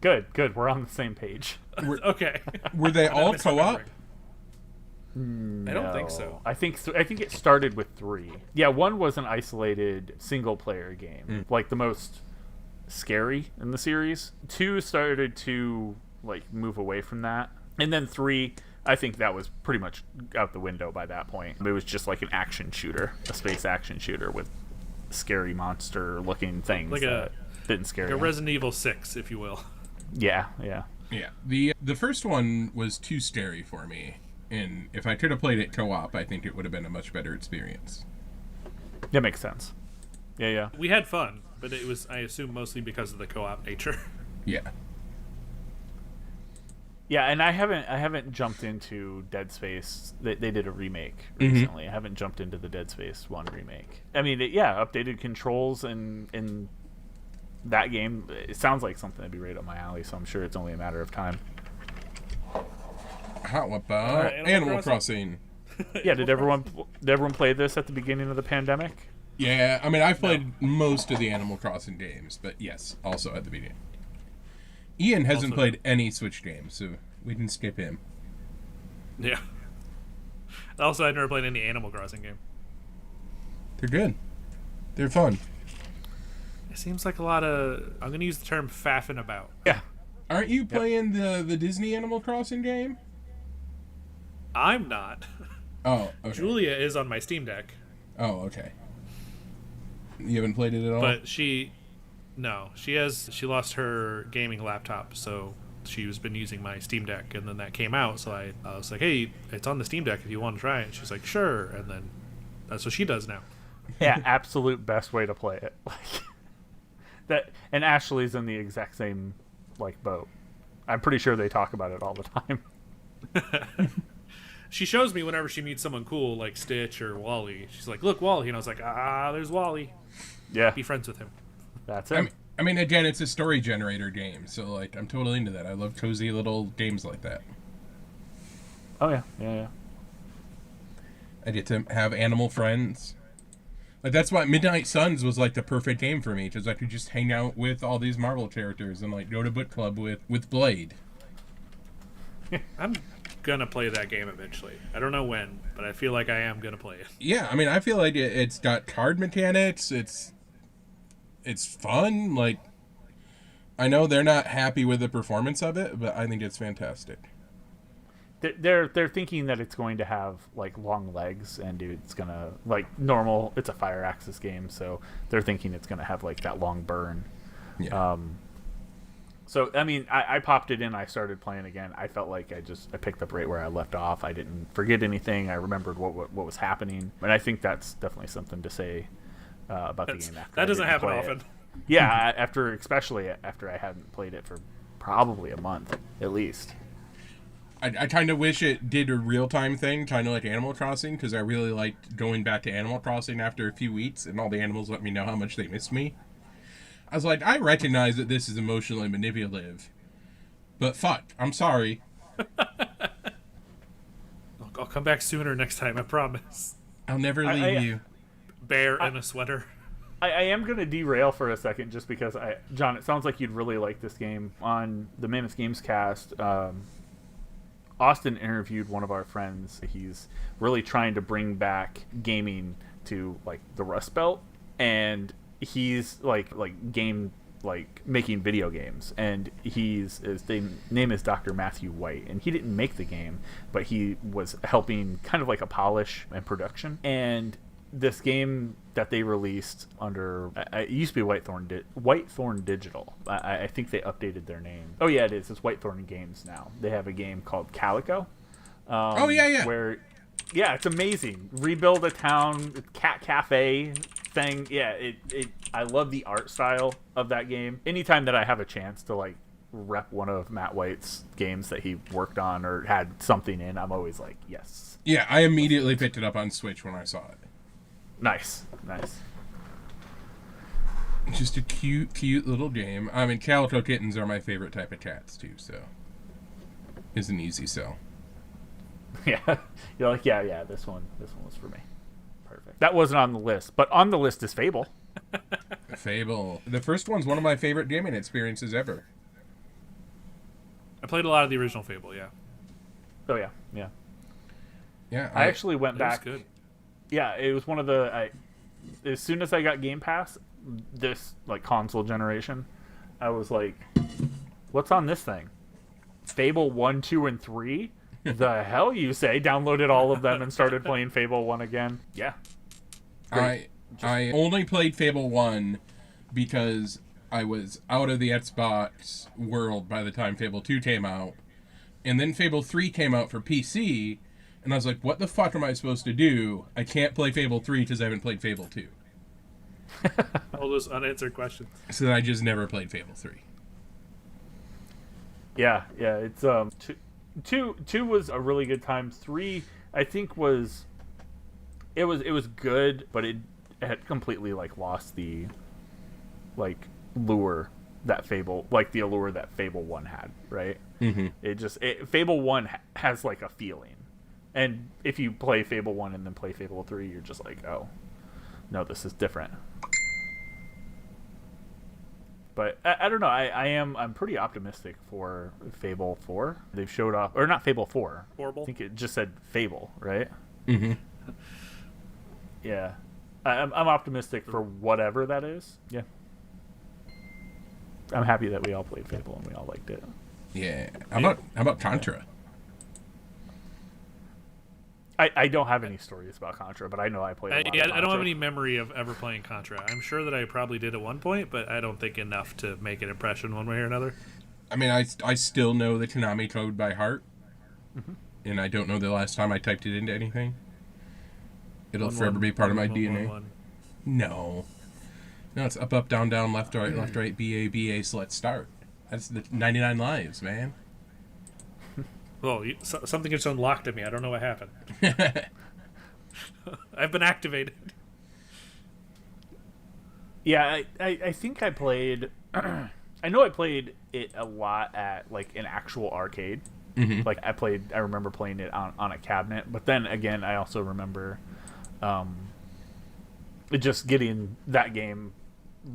Good. We're on the same page. Okay. Were they all co-op? No. I don't think so. I think it started with 3. Yeah, 1 was an isolated single-player game, like the most scary in the series. 2 started to, like, move away from that, and then 3, I think that was pretty much out the window by that point. It was just like an action shooter, a space action shooter with scary monster-looking things Like that didn't scare you. A Resident Evil 6, if you will. Yeah. Yeah. The first one was too scary for me, and if I could have played it co-op, I think it would have been a much better experience. That makes sense. Yeah. We had fun, but it was, I assume, mostly because of the co-op nature. Yeah. Yeah, and I haven't jumped into Dead Space. They did a remake recently. I haven't jumped into the Dead Space 1 remake. I mean, updated controls in that game. It sounds like something that'd be right up my alley, so I'm sure it's only a matter of time. How about Animal Crossing? Yeah, did everyone play this at the beginning of the pandemic? Yeah, I mean, I've played most of the Animal Crossing games, but yes, also at the beginning. Ian hasn't Also- played any Switch games, so we can skip him. Yeah. Also, I've never played any Animal Crossing game. They're good. They're fun. It seems like a lot of, I'm going to use the term faffing about. Yeah. Aren't you playing the Disney Animal Crossing game? I'm not. Oh, okay. Julia is on my Steam Deck, Oh, okay. You haven't played it at all? but she lost her gaming laptop, so she's been using my Steam Deck, and then that came out, so I was like, hey, it's on the Steam Deck if you want to try it. She's like, sure, and then that's what she does now. Yeah, absolute best way to play it. Like that, and Ashley's in the exact same like boat. I'm pretty sure they talk about it all the time. She shows me whenever she meets someone cool like Stitch or Wally. She's like, look, Wally, and I was like, there's Wally. Yeah, Be friends with him. that's it. I mean, again, it's a story generator game, so like I'm totally into that. I love cozy little games like that. Oh yeah, yeah. I get to have animal friends. Like that's why Midnight Suns was like the perfect game for me, because I could just hang out with all these Marvel characters and like go to book club with Blade. I'm gonna play that game eventually. I don't know when, but I feel like I am gonna play it. Yeah, I mean, I feel like it's got card mechanics. It's fun. Like, I know they're not happy with the performance of it, but I think it's fantastic. They're thinking that it's going to have like long legs and it's gonna like normal. It's a Fire Axis game, so they're thinking it's gonna have like that long burn. Yeah. So I mean, I popped it in. I started playing again. I felt like I picked up right where I left off. I didn't forget anything. I remembered what was happening, and I think that's definitely something to say about the game. After That doesn't happen play often. it. Yeah, especially after I hadn't played it for probably a month at least. I kind of wish it did a real-time thing, kind of like Animal Crossing, because I really liked going back to Animal Crossing after a few weeks, and all the animals let me know how much they missed me. I was like, I recognize that this is emotionally manipulative, but fuck, I'm sorry. I'll come back sooner next time, I promise. I'll never leave you. Bear in a sweater. I am going to derail for a second just because, John, it sounds like you'd really like this game. On the Mammoth Games cast, Austin interviewed one of our friends. He's really trying to bring back gaming to like the Rust Belt, and he's like game like making video games, and his name is Dr. Matthew White, and he didn't make the game, but he was helping kind of like a polish and production. And this game that they released under it used to be Whitethorn Digital. I think they updated their name. Oh yeah, it is. It's Whitethorn Games now. They have a game called Calico. Oh yeah. Where, yeah, it's amazing. Rebuild a town, cat cafe thing. Yeah, I love the art style of that game. Anytime that I have a chance to like rep one of Matt White's games that he worked on or had something in, I'm always like, yes. Yeah, I immediately picked it up on Switch when I saw it. Nice. Just a cute little game. I mean, Calico kittens are my favorite type of cats too, so it's an easy sell. Yeah, you're like, yeah. This one was for me. Perfect. That wasn't on the list, but on the list is Fable. Fable. The first one's one of my favorite gaming experiences ever. I played a lot of the original Fable, yeah. Oh yeah. Yeah, I actually went It was back. good. Yeah, it was one of the. As soon as I got Game Pass, this like console generation, I was like, "What's on this thing? Fable 1, 2, and 3? The hell you say?" Downloaded all of them and started playing Fable 1 again. Yeah, I only played Fable 1 because I was out of the Xbox world by the time Fable 2 came out. And then Fable 3 came out for PC, and I was like, what the fuck am I supposed to do? I can't play Fable 3 because I haven't played Fable 2. All those unanswered questions. So then I just never played Fable 3. yeah. It's two was a really good time. 3, I think was good, but it had completely like lost the like lure that Fable, like the allure that Fable 1 had, right? Mm-hmm. Fable 1 has like a feeling, and if you play Fable 1 and then play Fable 3, you're just like, oh no, this is different. But I don't know. I'm pretty optimistic for Fable 4. They've showed off, or not Fable 4. Horrible. I think it just said Fable, right? Mm-hmm. Yeah. I'm optimistic for whatever that is. Yeah. I'm happy that we all played Fable and we all liked it. Yeah. How about Contra? I don't have any stories about Contra, but I know I played a lot of Contra. I don't have any memory of ever playing Contra. I'm sure that I probably did at one point, but I don't think enough to make an impression one way or another. I mean, I still know the Konami code by heart, and I don't know the last time I typed it into anything. It'll forever be part of my DNA. No, it's up, up, down, down, left, right, B, A, so let's start. That's the 99 lives, man. Well, something just unlocked at me. I don't know what happened. I've been activated. Yeah, I think I played... I know I played it a lot at, like, an actual arcade. Mm-hmm. Like, I remember playing it on a cabinet. But then, again, I also remember just getting that game,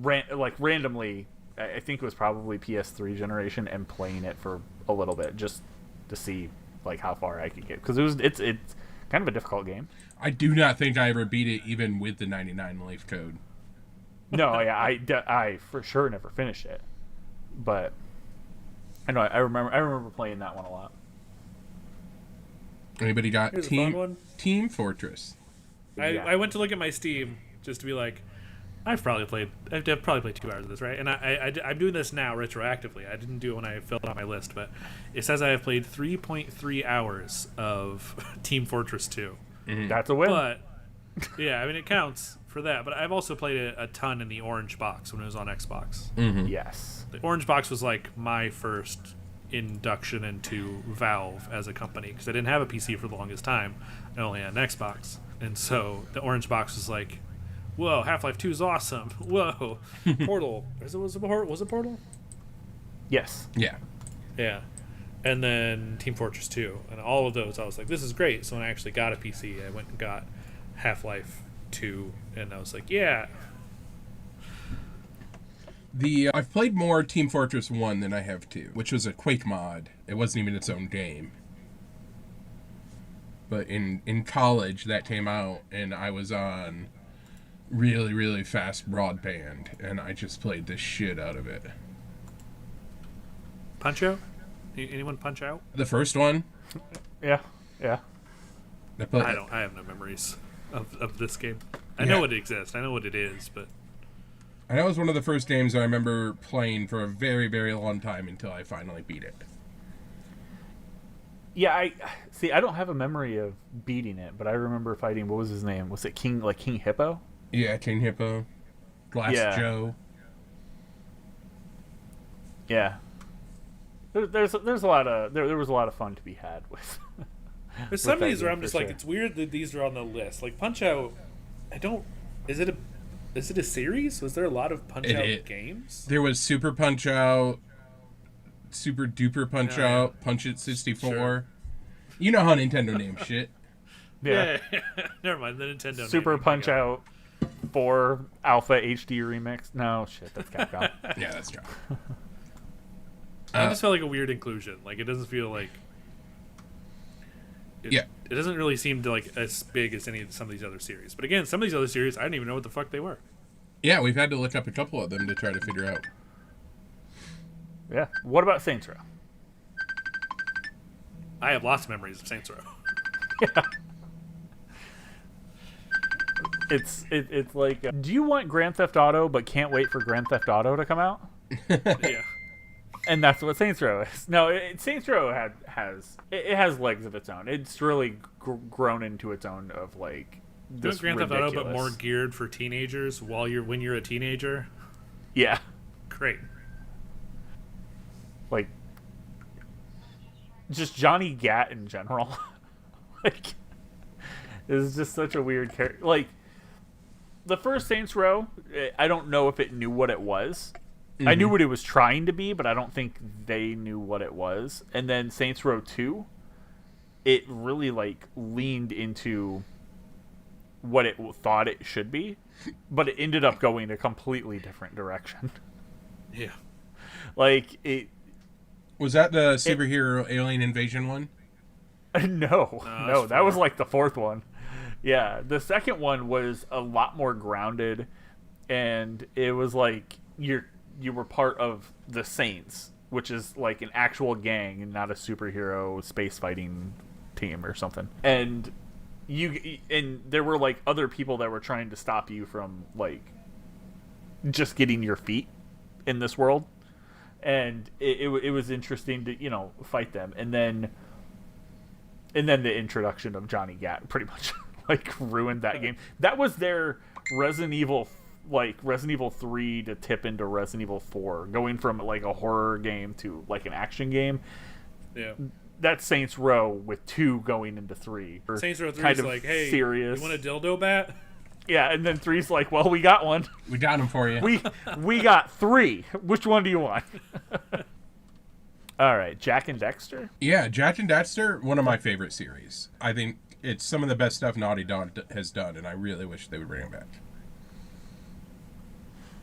randomly. I think it was probably PS3 generation, and playing it for a little bit, just to see like how far I could get, because it's kind of a difficult game. I do not think I ever beat it even with the 99 life code. No, yeah, I for sure never finished it, but I know I remember playing that one a lot. Anybody got Here's a fun one. Team Fortress? I went to look at my Steam just to be like, I've probably played 2 hours of this, right? And I'm doing this now retroactively. I didn't do it when I filled out my list, but it says I have played 3.3 hours of Team Fortress 2. Mm-hmm. That's a win. But yeah, I mean it counts for that. But I've also played it a ton in the orange box when it was on Xbox. Mm-hmm. Yes, The orange box was like my first induction into Valve as a company, because I didn't have a PC for the longest time. I only had an Xbox, and so the orange box was like, whoa, Half-Life 2 is awesome. Whoa, Portal. Was it Portal? yes, Yeah. Yeah. And then Team Fortress 2. And all of those, I was like, this is great. So when I actually got a PC, I went and got Half-Life 2. And I was like, yeah. I've played more Team Fortress 1 than I have 2, which was a Quake mod. It wasn't even its own game. But in college, that came out, and I was on really, really fast broadband, and I just played the shit out of it. Punch Out? Anyone Punch Out? The first one? yeah. I have no memories of this game. I know it exists. I know what it is, but I know it was one of the first games I remember playing for a very, very long time until I finally beat it. Yeah, I don't have a memory of beating it, but I remember fighting. What was his name? Was it King Hippo? Yeah, King Hippo, Glass Joe. Yeah. There's a lot of there was a lot of fun to be had with. there's some of these where I'm for just sure. like, it's weird that these are on the list. Like Punch Out, is it a series? Was there a lot of Punch Out games? There was Super Punch Out, Super Duper Punch Out, Punch It 64. Sure. You know how Nintendo names shit. Yeah. Never mind, the Nintendo Super Punch Out 4 Alpha HD Remix. No, shit, that's Capcom. Yeah, that's true. I just felt like a weird inclusion. Like, it doesn't feel like... It doesn't really seem to like as big as some of these other series. But again, some of these other series, I didn't even know what the fuck they were. Yeah, we've had to look up a couple of them to try to figure out. Yeah. What about Saints Row? I have lots of memories of Saints Row. Yeah. It's like, do you want Grand Theft Auto but can't wait for Grand Theft Auto to come out? Yeah. And that's what Saints Row is. No, Saints Row has legs of its own. It's really grown into its own of like this Grand Theft Auto, ridiculous... but more geared for teenagers. When you're a teenager. Yeah. Great. Like, just Johnny Gat in general. Like, is just such a weird character. Like, the first Saints Row, I don't know if it knew what it was. Mm-hmm. I knew what it was trying to be, but I don't think they knew what it was. And then Saints Row 2, it really, like, leaned into what it thought it should be, but it ended up going a completely different direction. Yeah. Like it. Was that the superhero alien invasion one? No, that was like the fourth one. Yeah, the second one was a lot more grounded, and it was like you were part of the Saints, which is like an actual gang and not a superhero space fighting team or something. And there were like other people that were trying to stop you from like just getting your feet in this world, and it was interesting to fight them, and then the introduction of Johnny Gat pretty much like ruined that game. That was their Resident Evil 3 to tip into Resident Evil 4, going from like a horror game to like an action game. Yeah. That's Saints Row with 2 going into 3. Saints Row 3 kind is of like, hey, serious. you want a dildo bat? Yeah, and then 3's like, well, we got one. We got him for you. We got 3. Which one do you want? All right, Jack and Dexter? Yeah, Jack and Dexter, one of my favorite series. I think it's some of the best stuff Naughty Dog has done, and I really wish they would bring it back.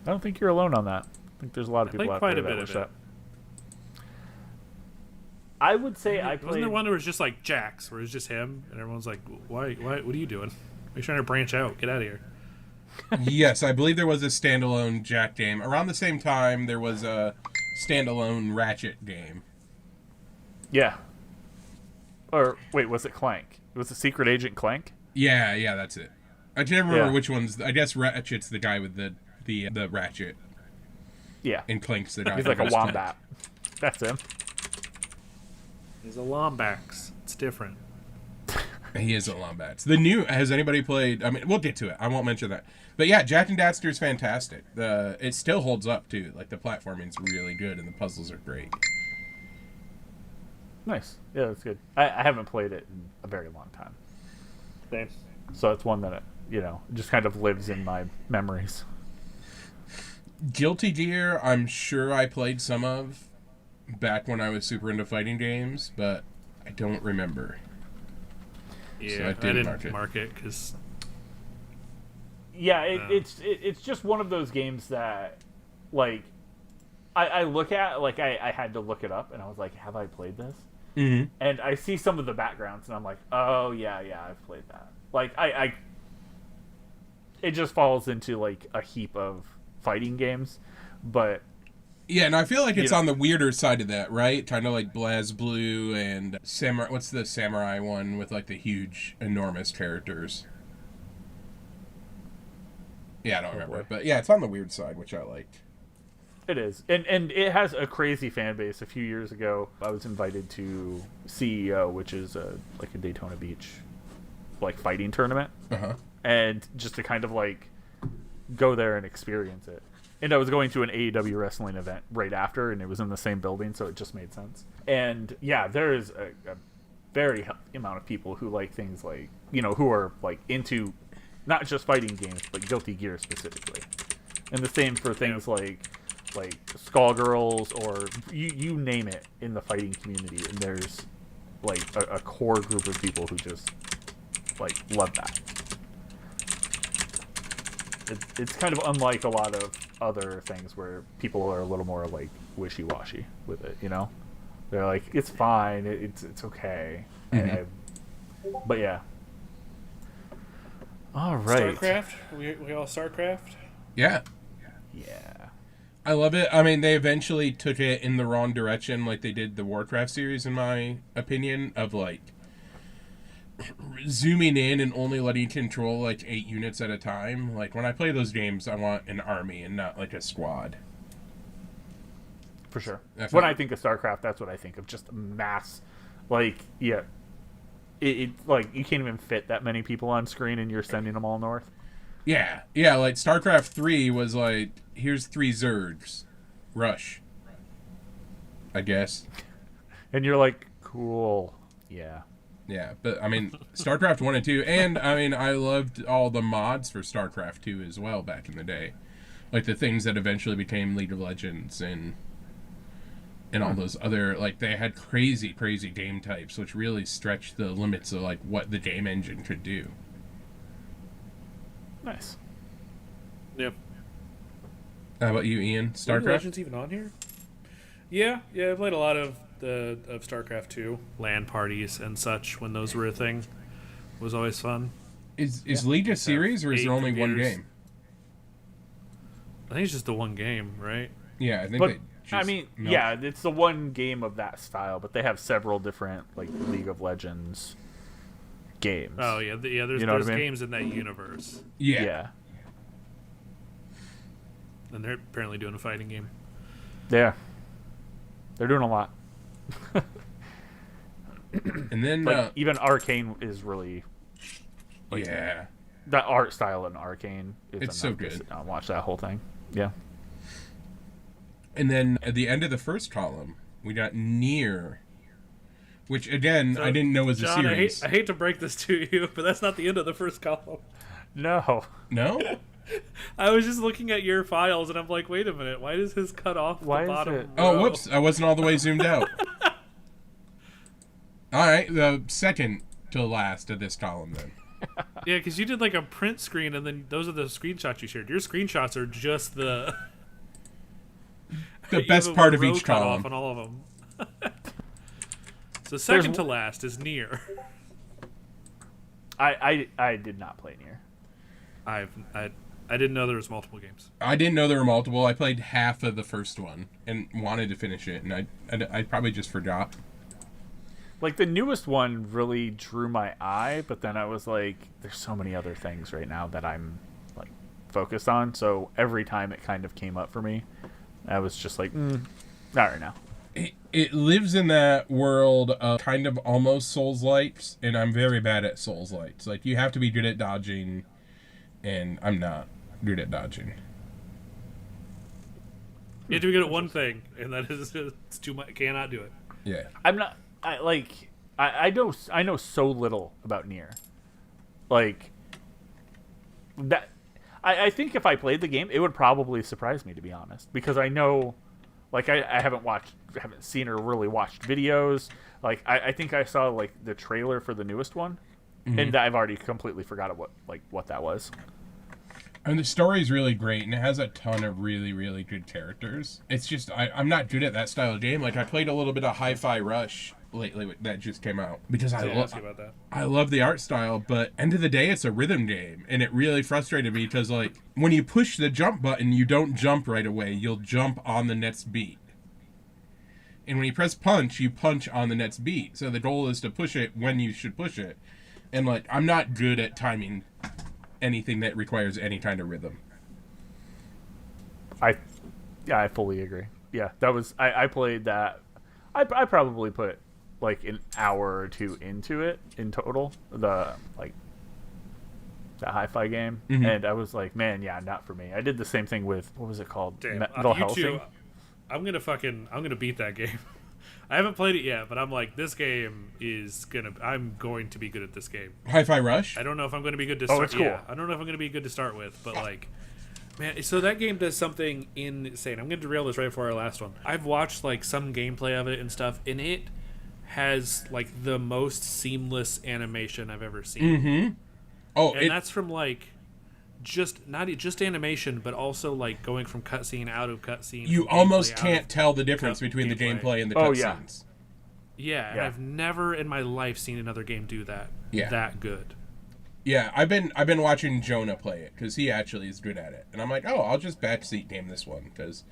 I don't think you're alone on that. I think there's a lot of people out there that wish that. I would say I played... Wasn't there one where it was just like Jax, where it was just him, and everyone's like, why, what are you doing? You're trying to branch out. Get out of here. Yes, I believe there was a standalone Jack game. Around the same time, there was a standalone Ratchet game. Yeah. Or, wait, was it Clank? It was the Secret Agent Clank? Yeah, that's it. I can't remember which one's... I guess Ratchet's the guy with the Ratchet. Yeah. And Clank's the guy He's like a wombat. That's him. He's a Lombax. It's different. He is a Lombax. The new... Has anybody played... I mean, we'll get to it. I won't mention that. But yeah, Jack and Daxter is fantastic. It still holds up, too. Like, the platforming's really good, and the puzzles are great. Nice. Yeah, that's good. I haven't played it in a very long time. Same. So it's one that, just kind of lives in my memories. Guilty Gear, I'm sure I played some of back when I was super into fighting games, but I don't remember. Yeah, so I didn't mark it because... Yeah, it's just one of those games that, like, I look at, like, I had to look it up, and I was like, have I played this? Mm-hmm. And I see some of the backgrounds, and I'm like, oh, yeah, I've played that. Like, it just falls into, like, a heap of fighting games, but... Yeah, and I feel like it's on the weirder side of that, right? Kind of like BlazBlue and Samurai... What's the Samurai one with, like, the huge, enormous characters? Yeah, I don't remember. Boy. But yeah, it's on the weird side, which I liked. It is. And it has a crazy fan base. A few years ago, I was invited to CEO, which is like a Daytona Beach like fighting tournament. Uh-huh. And just to kind of like go there and experience it. And I was going to an AEW wrestling event right after, and it was in the same building, so it just made sense. And yeah, there is a very healthy amount of people who like things like, who are like into not just fighting games, but Guilty Gear specifically. And the same for things like Skullgirls or you name it in the fighting community, and there's like a core group of people who just like love that. It's kind of unlike a lot of other things where people are a little more like wishy-washy with it, They're like, it's fine, it's okay. Mm-hmm. But yeah. All right. StarCraft? We all StarCraft? Yeah. Yeah. I love it. I mean, they eventually took it in the wrong direction, like they did the Warcraft series, in my opinion, of like zooming in and only letting you control like 8 units at a time. Like when I play those games, I want an army and not like a squad. For sure. When I think of StarCraft, that's what I think of, just mass. Like, yeah. It like you can't even fit that many people on screen, and you're sending them all north. Yeah, like StarCraft 3 was like, here's 3 Zergs. Rush. I guess. And you're like, cool. Yeah. Yeah, but I mean, StarCraft 1 and 2, and I mean, I loved all the mods for StarCraft 2 as well back in the day. Like the things that eventually became League of Legends and all those other, like, they had crazy game types, which really stretched the limits of, like, what the game engine could do. Nice. Yep. How about you, Ian? League of StarCraft? Legends even on here? Yeah, I played a lot of StarCraft 2, LAN parties and such when those were a thing. It was always fun. Is League a series, or is there only one computers. game? I think it's just the one game, right? Yeah, I think But they just I mean, milk- yeah, it's the one game of that style, but they have several different like League of Legends games. Oh yeah, there's You know what I mean? games in that universe, Yeah. and they're apparently doing a fighting game. Yeah. They're doing a lot. And then, Like even Arcane is really yeah. that art style in Arcane is It's so enough to good. sit down and watch that whole thing. Yeah. And then at the end of the first column, we got Near, which again, So, I didn't know was a John, series. I hate to break this to you, but that's not the end of the first column. No. No? I was just looking at your files, and I'm like, wait a minute, why does his cut off Why the is bottom it- Oh, row? whoops. I wasn't all the way zoomed out. All right, the second to last of this column then. Yeah, because you did like a print screen, and then those are the screenshots you shared. Your screenshots are just the The you best have a part of row each cut column. off on all of them. So second to last is Near. I did not play Near. I didn't know there was multiple games. I didn't know there were multiple. I played half of the first one and wanted to finish it, and I probably just forgot. Like the newest one really drew my eye, but then I was like, there's so many other things right now that I'm like focused on. So every time it kind of came up for me, I was just like, not right now. It lives in that world of kind of almost Souls-likes, and I'm very bad at Souls-likes. Like, you have to be good at dodging, and I'm not good at dodging. You have to be good at one thing, and that is it's too much. Cannot do it. Yeah. I'm not. I know so little about Nier. Like that. I think if I played the game, it would probably surprise me, to be honest, because I know, like I haven't seen or really watched videos. Like I think I saw like the trailer for the newest one, and I've already completely forgot what that was. And the story's really great, and it has a ton of really, really good characters. It's just, I'm not good at that style of game. Like, I played a little bit of Hi-Fi Rush lately that just came out, because I ask you about that. I love the art style, but end of the day, it's a rhythm game, and it really frustrated me, because, like, when you push the jump button, you don't jump right away. You'll jump on the next beat. And when you press punch, you punch on the next beat. So the goal is to push it when you should push it. And, like, I'm not good at timing anything that requires any kind of rhythm. I fully agree. Yeah, that was I played that. I probably put like an hour or two into it in total. The hi-fi game, and I was like, man, yeah, not for me. I did the same thing with what was it called? Damn, Metal you two, Hellsing. I'm gonna beat that game. I haven't played it yet, but I'm like, this game I'm going to be good at this game. Hi-Fi Rush? I don't know if I'm going to be good to Oh, start. it's cool. Yeah, I don't know if I'm going to be good to start with, but like, man, so that game does something insane. I'm going to derail this right before our last one. I've watched like some gameplay of it and stuff, and it has like the most seamless animation I've ever seen. Oh, And that's from like not just animation, but also like going from cutscene out of cutscene. you from almost gameplay out can't of tell the difference between the gameplay and the cutscenes. Yeah, and Yeah. I've never in my life seen another game do that. Yeah. That good. Yeah, I've been watching Jonah play it because he actually is good at it, and I'm like, oh, I'll just backseat game this one because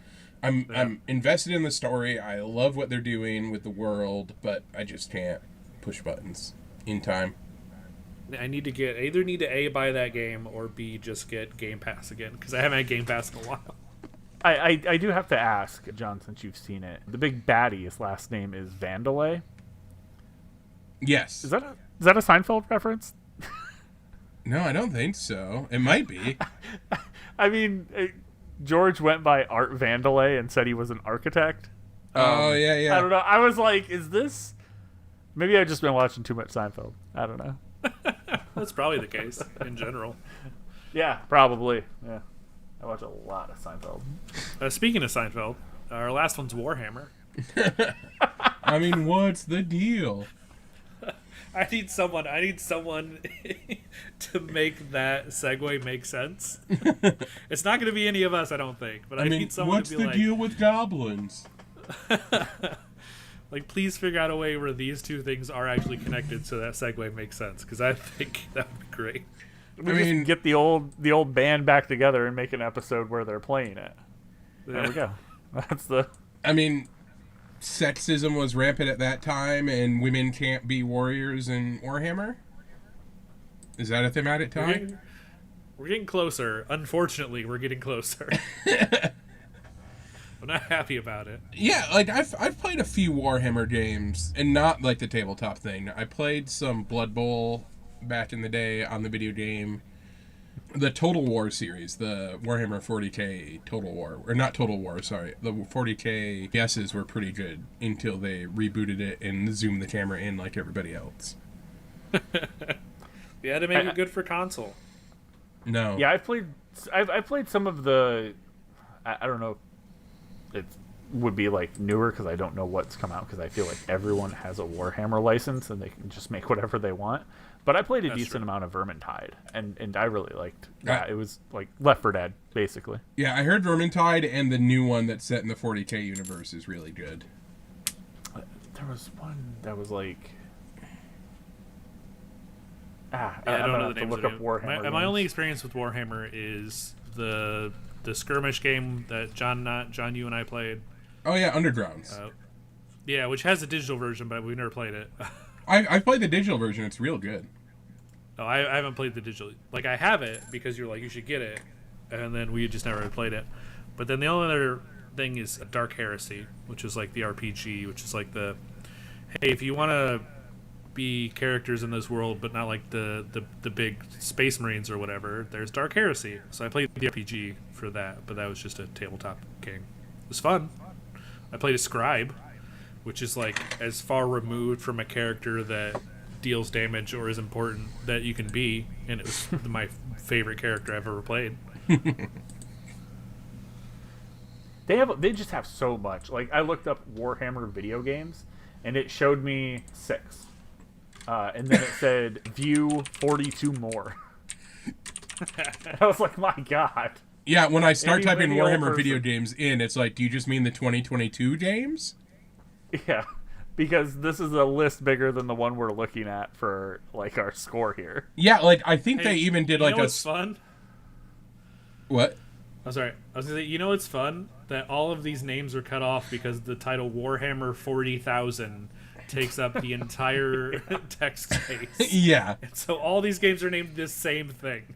I'm invested in the story. I love what they're doing with the world, but I just can't push buttons in time. I either need to A, buy that game, or B, just get Game Pass again, because I haven't had Game Pass in a while. I do have to ask, John, since you've seen it. The big baddie, his last name is Vandalay. Yes. Is that a Seinfeld reference? No, I don't think so. It might be. I mean, George went by Art Vandalay and said he was an architect. Oh, yeah. I don't know. I was like, is this... Maybe I've just been watching too much Seinfeld. I don't know. That's probably the case in general. Yeah, probably. Yeah. I watch a lot of Seinfeld. Speaking of Seinfeld, our last one's Warhammer. I mean, what's the deal? I need someone to make that segue make sense. It's not going to be any of us, I don't think. But I mean, need someone what's to be the deal with goblins? Like, please figure out a way where these two things are actually connected so that segue makes sense. Because I think that would be great. We just get the old band back together and make an episode where they're playing it. There we go. That's the. I mean, sexism was rampant at that time, and women can't be warriors in Warhammer. Is that a thematic time? We're getting closer. Unfortunately, we're getting closer. I'm not happy about it. Yeah, like I've played a few Warhammer games, and not like the tabletop thing. I played some Blood Bowl back in the day on the video game. The Total War series, the Warhammer 40k Total War, or not Total War, sorry. The 40k guesses were pretty good until they rebooted it and zoomed the camera in like everybody else. You had to make it good for console. No. Yeah, I've played some of the. I don't know. It would be like newer because I don't know what's come out because I feel like everyone has a Warhammer license and they can just make whatever they want. But I played a decent amount of Vermintide, and I really liked that. It was like Left 4 Dead, basically. Yeah, I heard Vermintide, and the new one that's set in the 40k universe is really good. There was one that was like... I don't know the to names look of up it. Warhammer. My only experience with Warhammer is the skirmish game that John, you and I played. Oh yeah, Undergrounds. Yeah, which has a digital version, but we've never played it. I've played the digital version. It's real good. Oh, I haven't played the digital. Like, I have it because you're like, you should get it, and then we just never played it. But then the only other thing is Dark Heresy, which is like the RPG, which is like the, hey, if you want to be characters in this world, but not like the big Space Marines or whatever, there's Dark Heresy. So I played the RPG for that, but that was just a tabletop game. It was fun. I played a Scribe, which is like as far removed from a character that deals damage or is important that you can be, and it was my favorite character I've ever played. They just have so much. Like, I looked up Warhammer video games, and it showed me 6. And then it said, view 42 more. And I was like, my God. Yeah, when I start Any typing video Warhammer person. video games in, it's like, do you just mean the 2022 games? Yeah, because this is a list bigger than the one we're looking at for, like, our score here. Yeah, like, I think they even did, like, what's fun? What? I'm sorry. I was going to say, you know what's fun? That all of these names are cut off because the title Warhammer 40,000 takes up the entire text space. Yeah. And so all these games are named the same thing.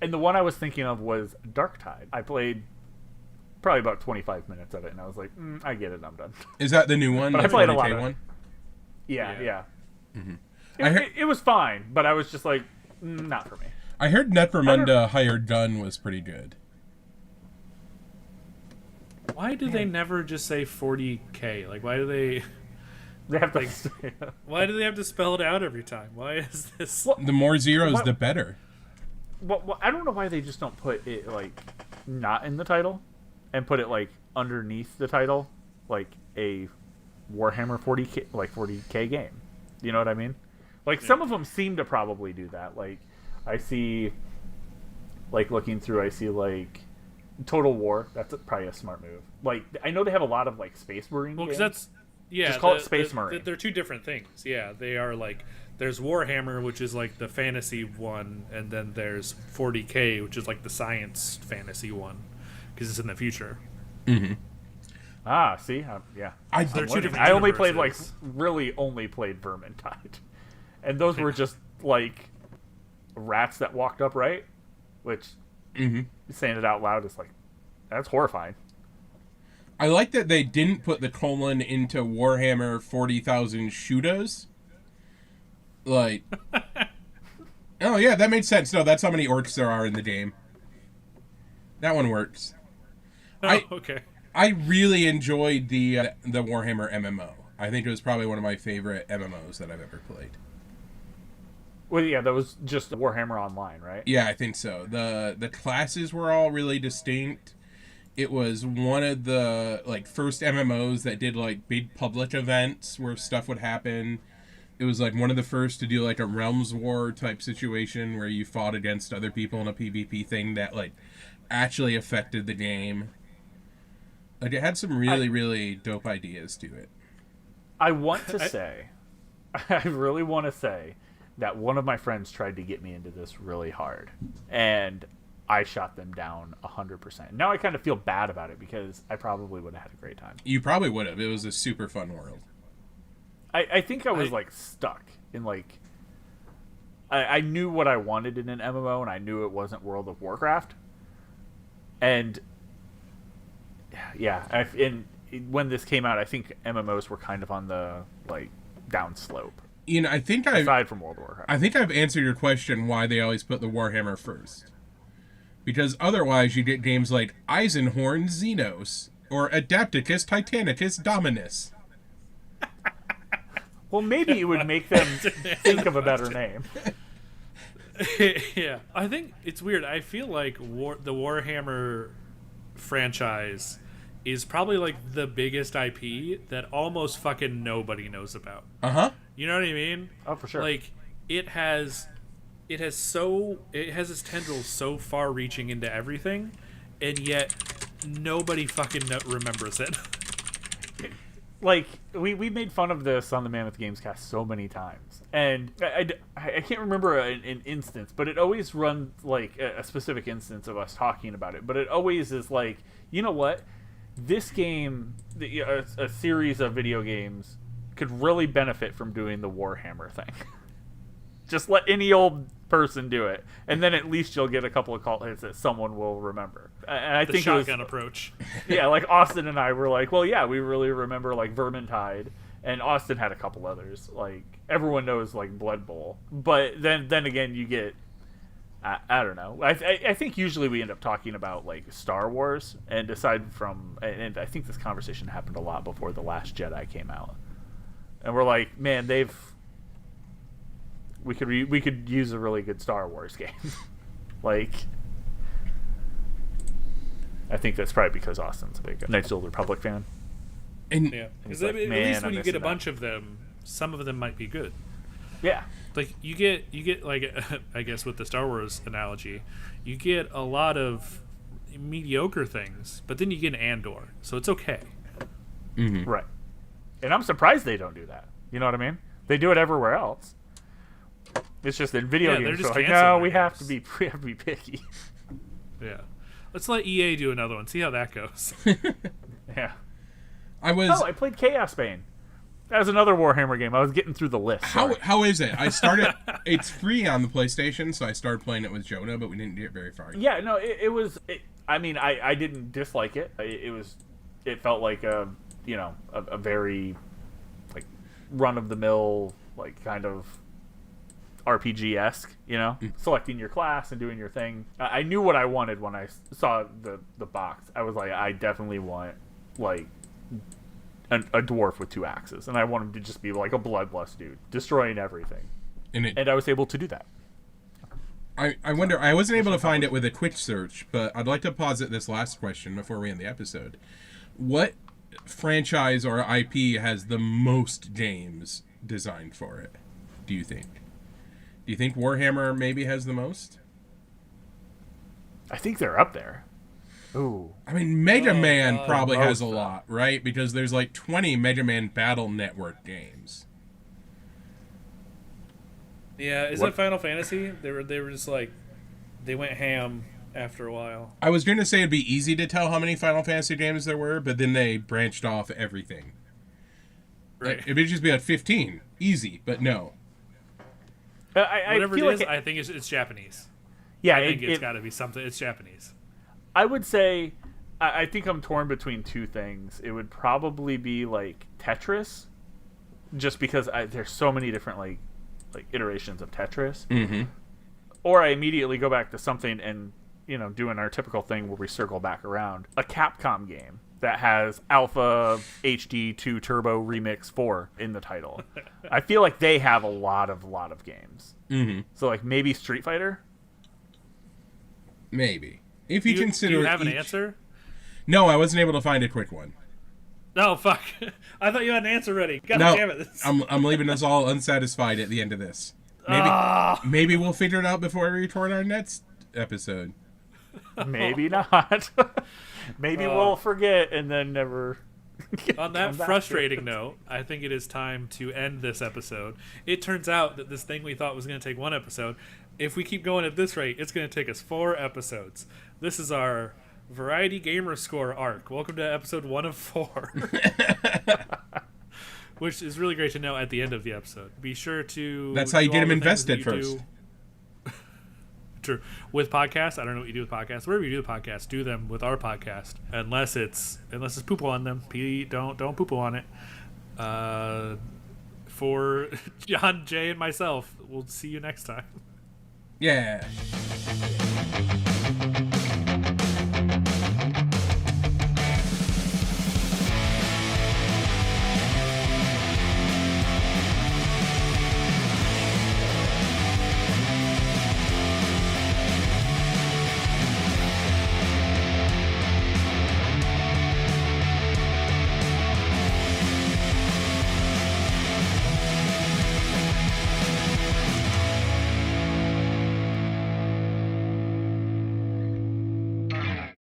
And the one I was thinking of was Darktide. I played probably about 25 minutes of it, and I was like, I get it, I'm done. Is that the new one? But The I played a 40K lot of it. one? Yeah. Mm-hmm. It was fine, but I was just like, not for me. I heard Netromunda Hired Gun was pretty good. Why do they never just say 40K? Like, why do they... They have to... Like, why do they have to spell it out every time? Why is this... Well, The more zeros, the better. well, I don't know why they just don't put it, like, not in the title and put it, like, underneath the title, like a Warhammer 40K game. You know what I mean? Like, some of them seem to probably do that. Like, I see, like, looking through, I see, like, Total War. That's probably a smart move. Like, I know they have a lot of, like, Space Marine games. Because that's... Yeah, just call it Space Marine. They're two different things. Yeah, they are like... There's Warhammer, which is like the fantasy one, and then there's 40K, which is like the science fantasy one, because it's in the future. Mm-hmm. Ah, see? Yeah. They're two different I only played, like, universes. really only played Vermintide. And those were just, like, rats that walked upright, which, saying it out loud is like, that's horrifying. I like that they didn't put the colon into Warhammer 40,000 Shooters. Like... Oh, yeah, that made sense. No, that's how many orcs there are in the game. That one works. Oh, okay. I really enjoyed the Warhammer MMO. I think it was probably one of my favorite MMOs that I've ever played. Well, yeah, that was just Warhammer Online, right? Yeah, I think so. The classes were all really distinct. It was one of the, like, first MMOs that did, like, big public events where stuff would happen. It was like one of the first to do like a Realms War type situation where you fought against other people in a PvP thing that like actually affected the game. Like it had some really dope ideas to it. I want to say, I really want to say that one of my friends tried to get me into this really hard, and I shot them down 100%. Now I kind of feel bad about it because I probably would have had a great time. You probably would have. It was a super fun world. I think I was like stuck in like I knew what I wanted in an MMO, and I knew it wasn't World of Warcraft. And yeah, when this came out, I think MMOs were kind of on the like down slope. You know, aside from World of Warcraft, I think I've answered your question why they always put the Warhammer first. Because otherwise, you get games like Eisenhorn Xenos or Adapticus Titanicus Dominus. Well, maybe it would make them think of a better name. Yeah, I think it's weird. I feel like the Warhammer franchise is probably like the biggest IP that almost fucking nobody knows about. You know what I mean? Oh, for sure. Like it has its tendrils so far reaching into everything, and yet nobody fucking remembers it. Like we made fun of this on the Mammoth Gamescast so many times, and I can't remember an instance, but it always runs like a specific instance of us talking about it. But it always is like, you know what, this game, a series of video games, could really benefit from doing the Warhammer thing. Just let any old person do it, and then at least you'll get a couple of call hits that someone will remember. And I think shotgun approach. Yeah, like Austin and I were like, well, yeah, we really remember like Vermintide, and Austin had a couple others. Like everyone knows like Blood Bowl, but then again, you get I don't know. I think usually we end up talking about like Star Wars, and aside from, and I think this conversation happened a lot before The Last Jedi came out, and we're like, man, we could use a really good Star Wars game. Like, I think that's probably because Austin's a big Knights of the Old Republic fan. And yeah, because like, at least when you get a bunch of them, some of them might be good. Yeah, like you get like I guess with the Star Wars analogy, you get a lot of mediocre things, but then you get an Andor, so it's okay. Mm-hmm. Right. And I'm surprised they don't do that. You know what I mean? They do it everywhere else. It's just in video games. So like, no, we have to be picky. Yeah, let's let EA do another one. See how that goes. Yeah. I played Chaos Bane. That was another Warhammer game. I was getting through the list. How is it? I started. It's free on the PlayStation, so I started playing it with Jonah, but we didn't get very far. Yeah, no, it was. I mean, I didn't dislike it. It felt like a very like run of the mill, like kind of RPG-esque, selecting your class and doing your thing. I knew what I wanted when I saw the box. I was like, I definitely want like a dwarf with 2 axes, and I want him to just be like a bloodlust dude, destroying everything. And I was able to do that. I wonder, I wasn't able to find it with a quick search, but I'd like to posit this last question before we end the episode. What franchise or IP has the most games designed for it, do you think? Do you think Warhammer maybe has the most? I think they're up there. Ooh. I mean, Mega Man probably has a lot, right? Because there's like 20 Mega Man Battle Network games. Yeah, is it Final Fantasy? They were just like, they went ham after a while. I was going to say it'd be easy to tell how many Final Fantasy games there were, but then they branched off everything. Right. It would just be like 15. Easy, but no. Whatever it is, I think it's Japanese. Yeah, I think it's got to be something. It's Japanese. I would say, I think I'm torn between 2 things. It would probably be like Tetris, just because there's so many different like iterations of Tetris. Mm-hmm. Or I immediately go back to something and doing our typical thing where we circle back around, a Capcom game that has Alpha HD 2 Turbo Remix 4 in the title. I feel like they have a lot of games. Mm-hmm. So like maybe Street Fighter. Maybe. If you consider do you have an answer? No, I wasn't able to find a quick one. No, fuck. I thought you had an answer ready. God No, damn it. I'm leaving us all unsatisfied at the end of this. Maybe we'll figure it out before we record our next episode. Maybe not. Maybe we'll forget and then never. On that frustrating note, I think it is time to end this episode. It turns out that this thing we thought was going to take 1 episode, if we keep going at this rate, it's going to take us 4 episodes. This is our Variety Gamer Score arc. Welcome to episode 1 of 4. Which is really great to know at the end of the episode. Be sure to... That's how you get them invested first. True. With podcasts, I don't know what you do with podcasts. Wherever you do the podcast, do them with our podcast. Unless it's poo-poo on them. Don't poo-poo on it. For John, Jay, and myself, we'll see you next time. Yeah.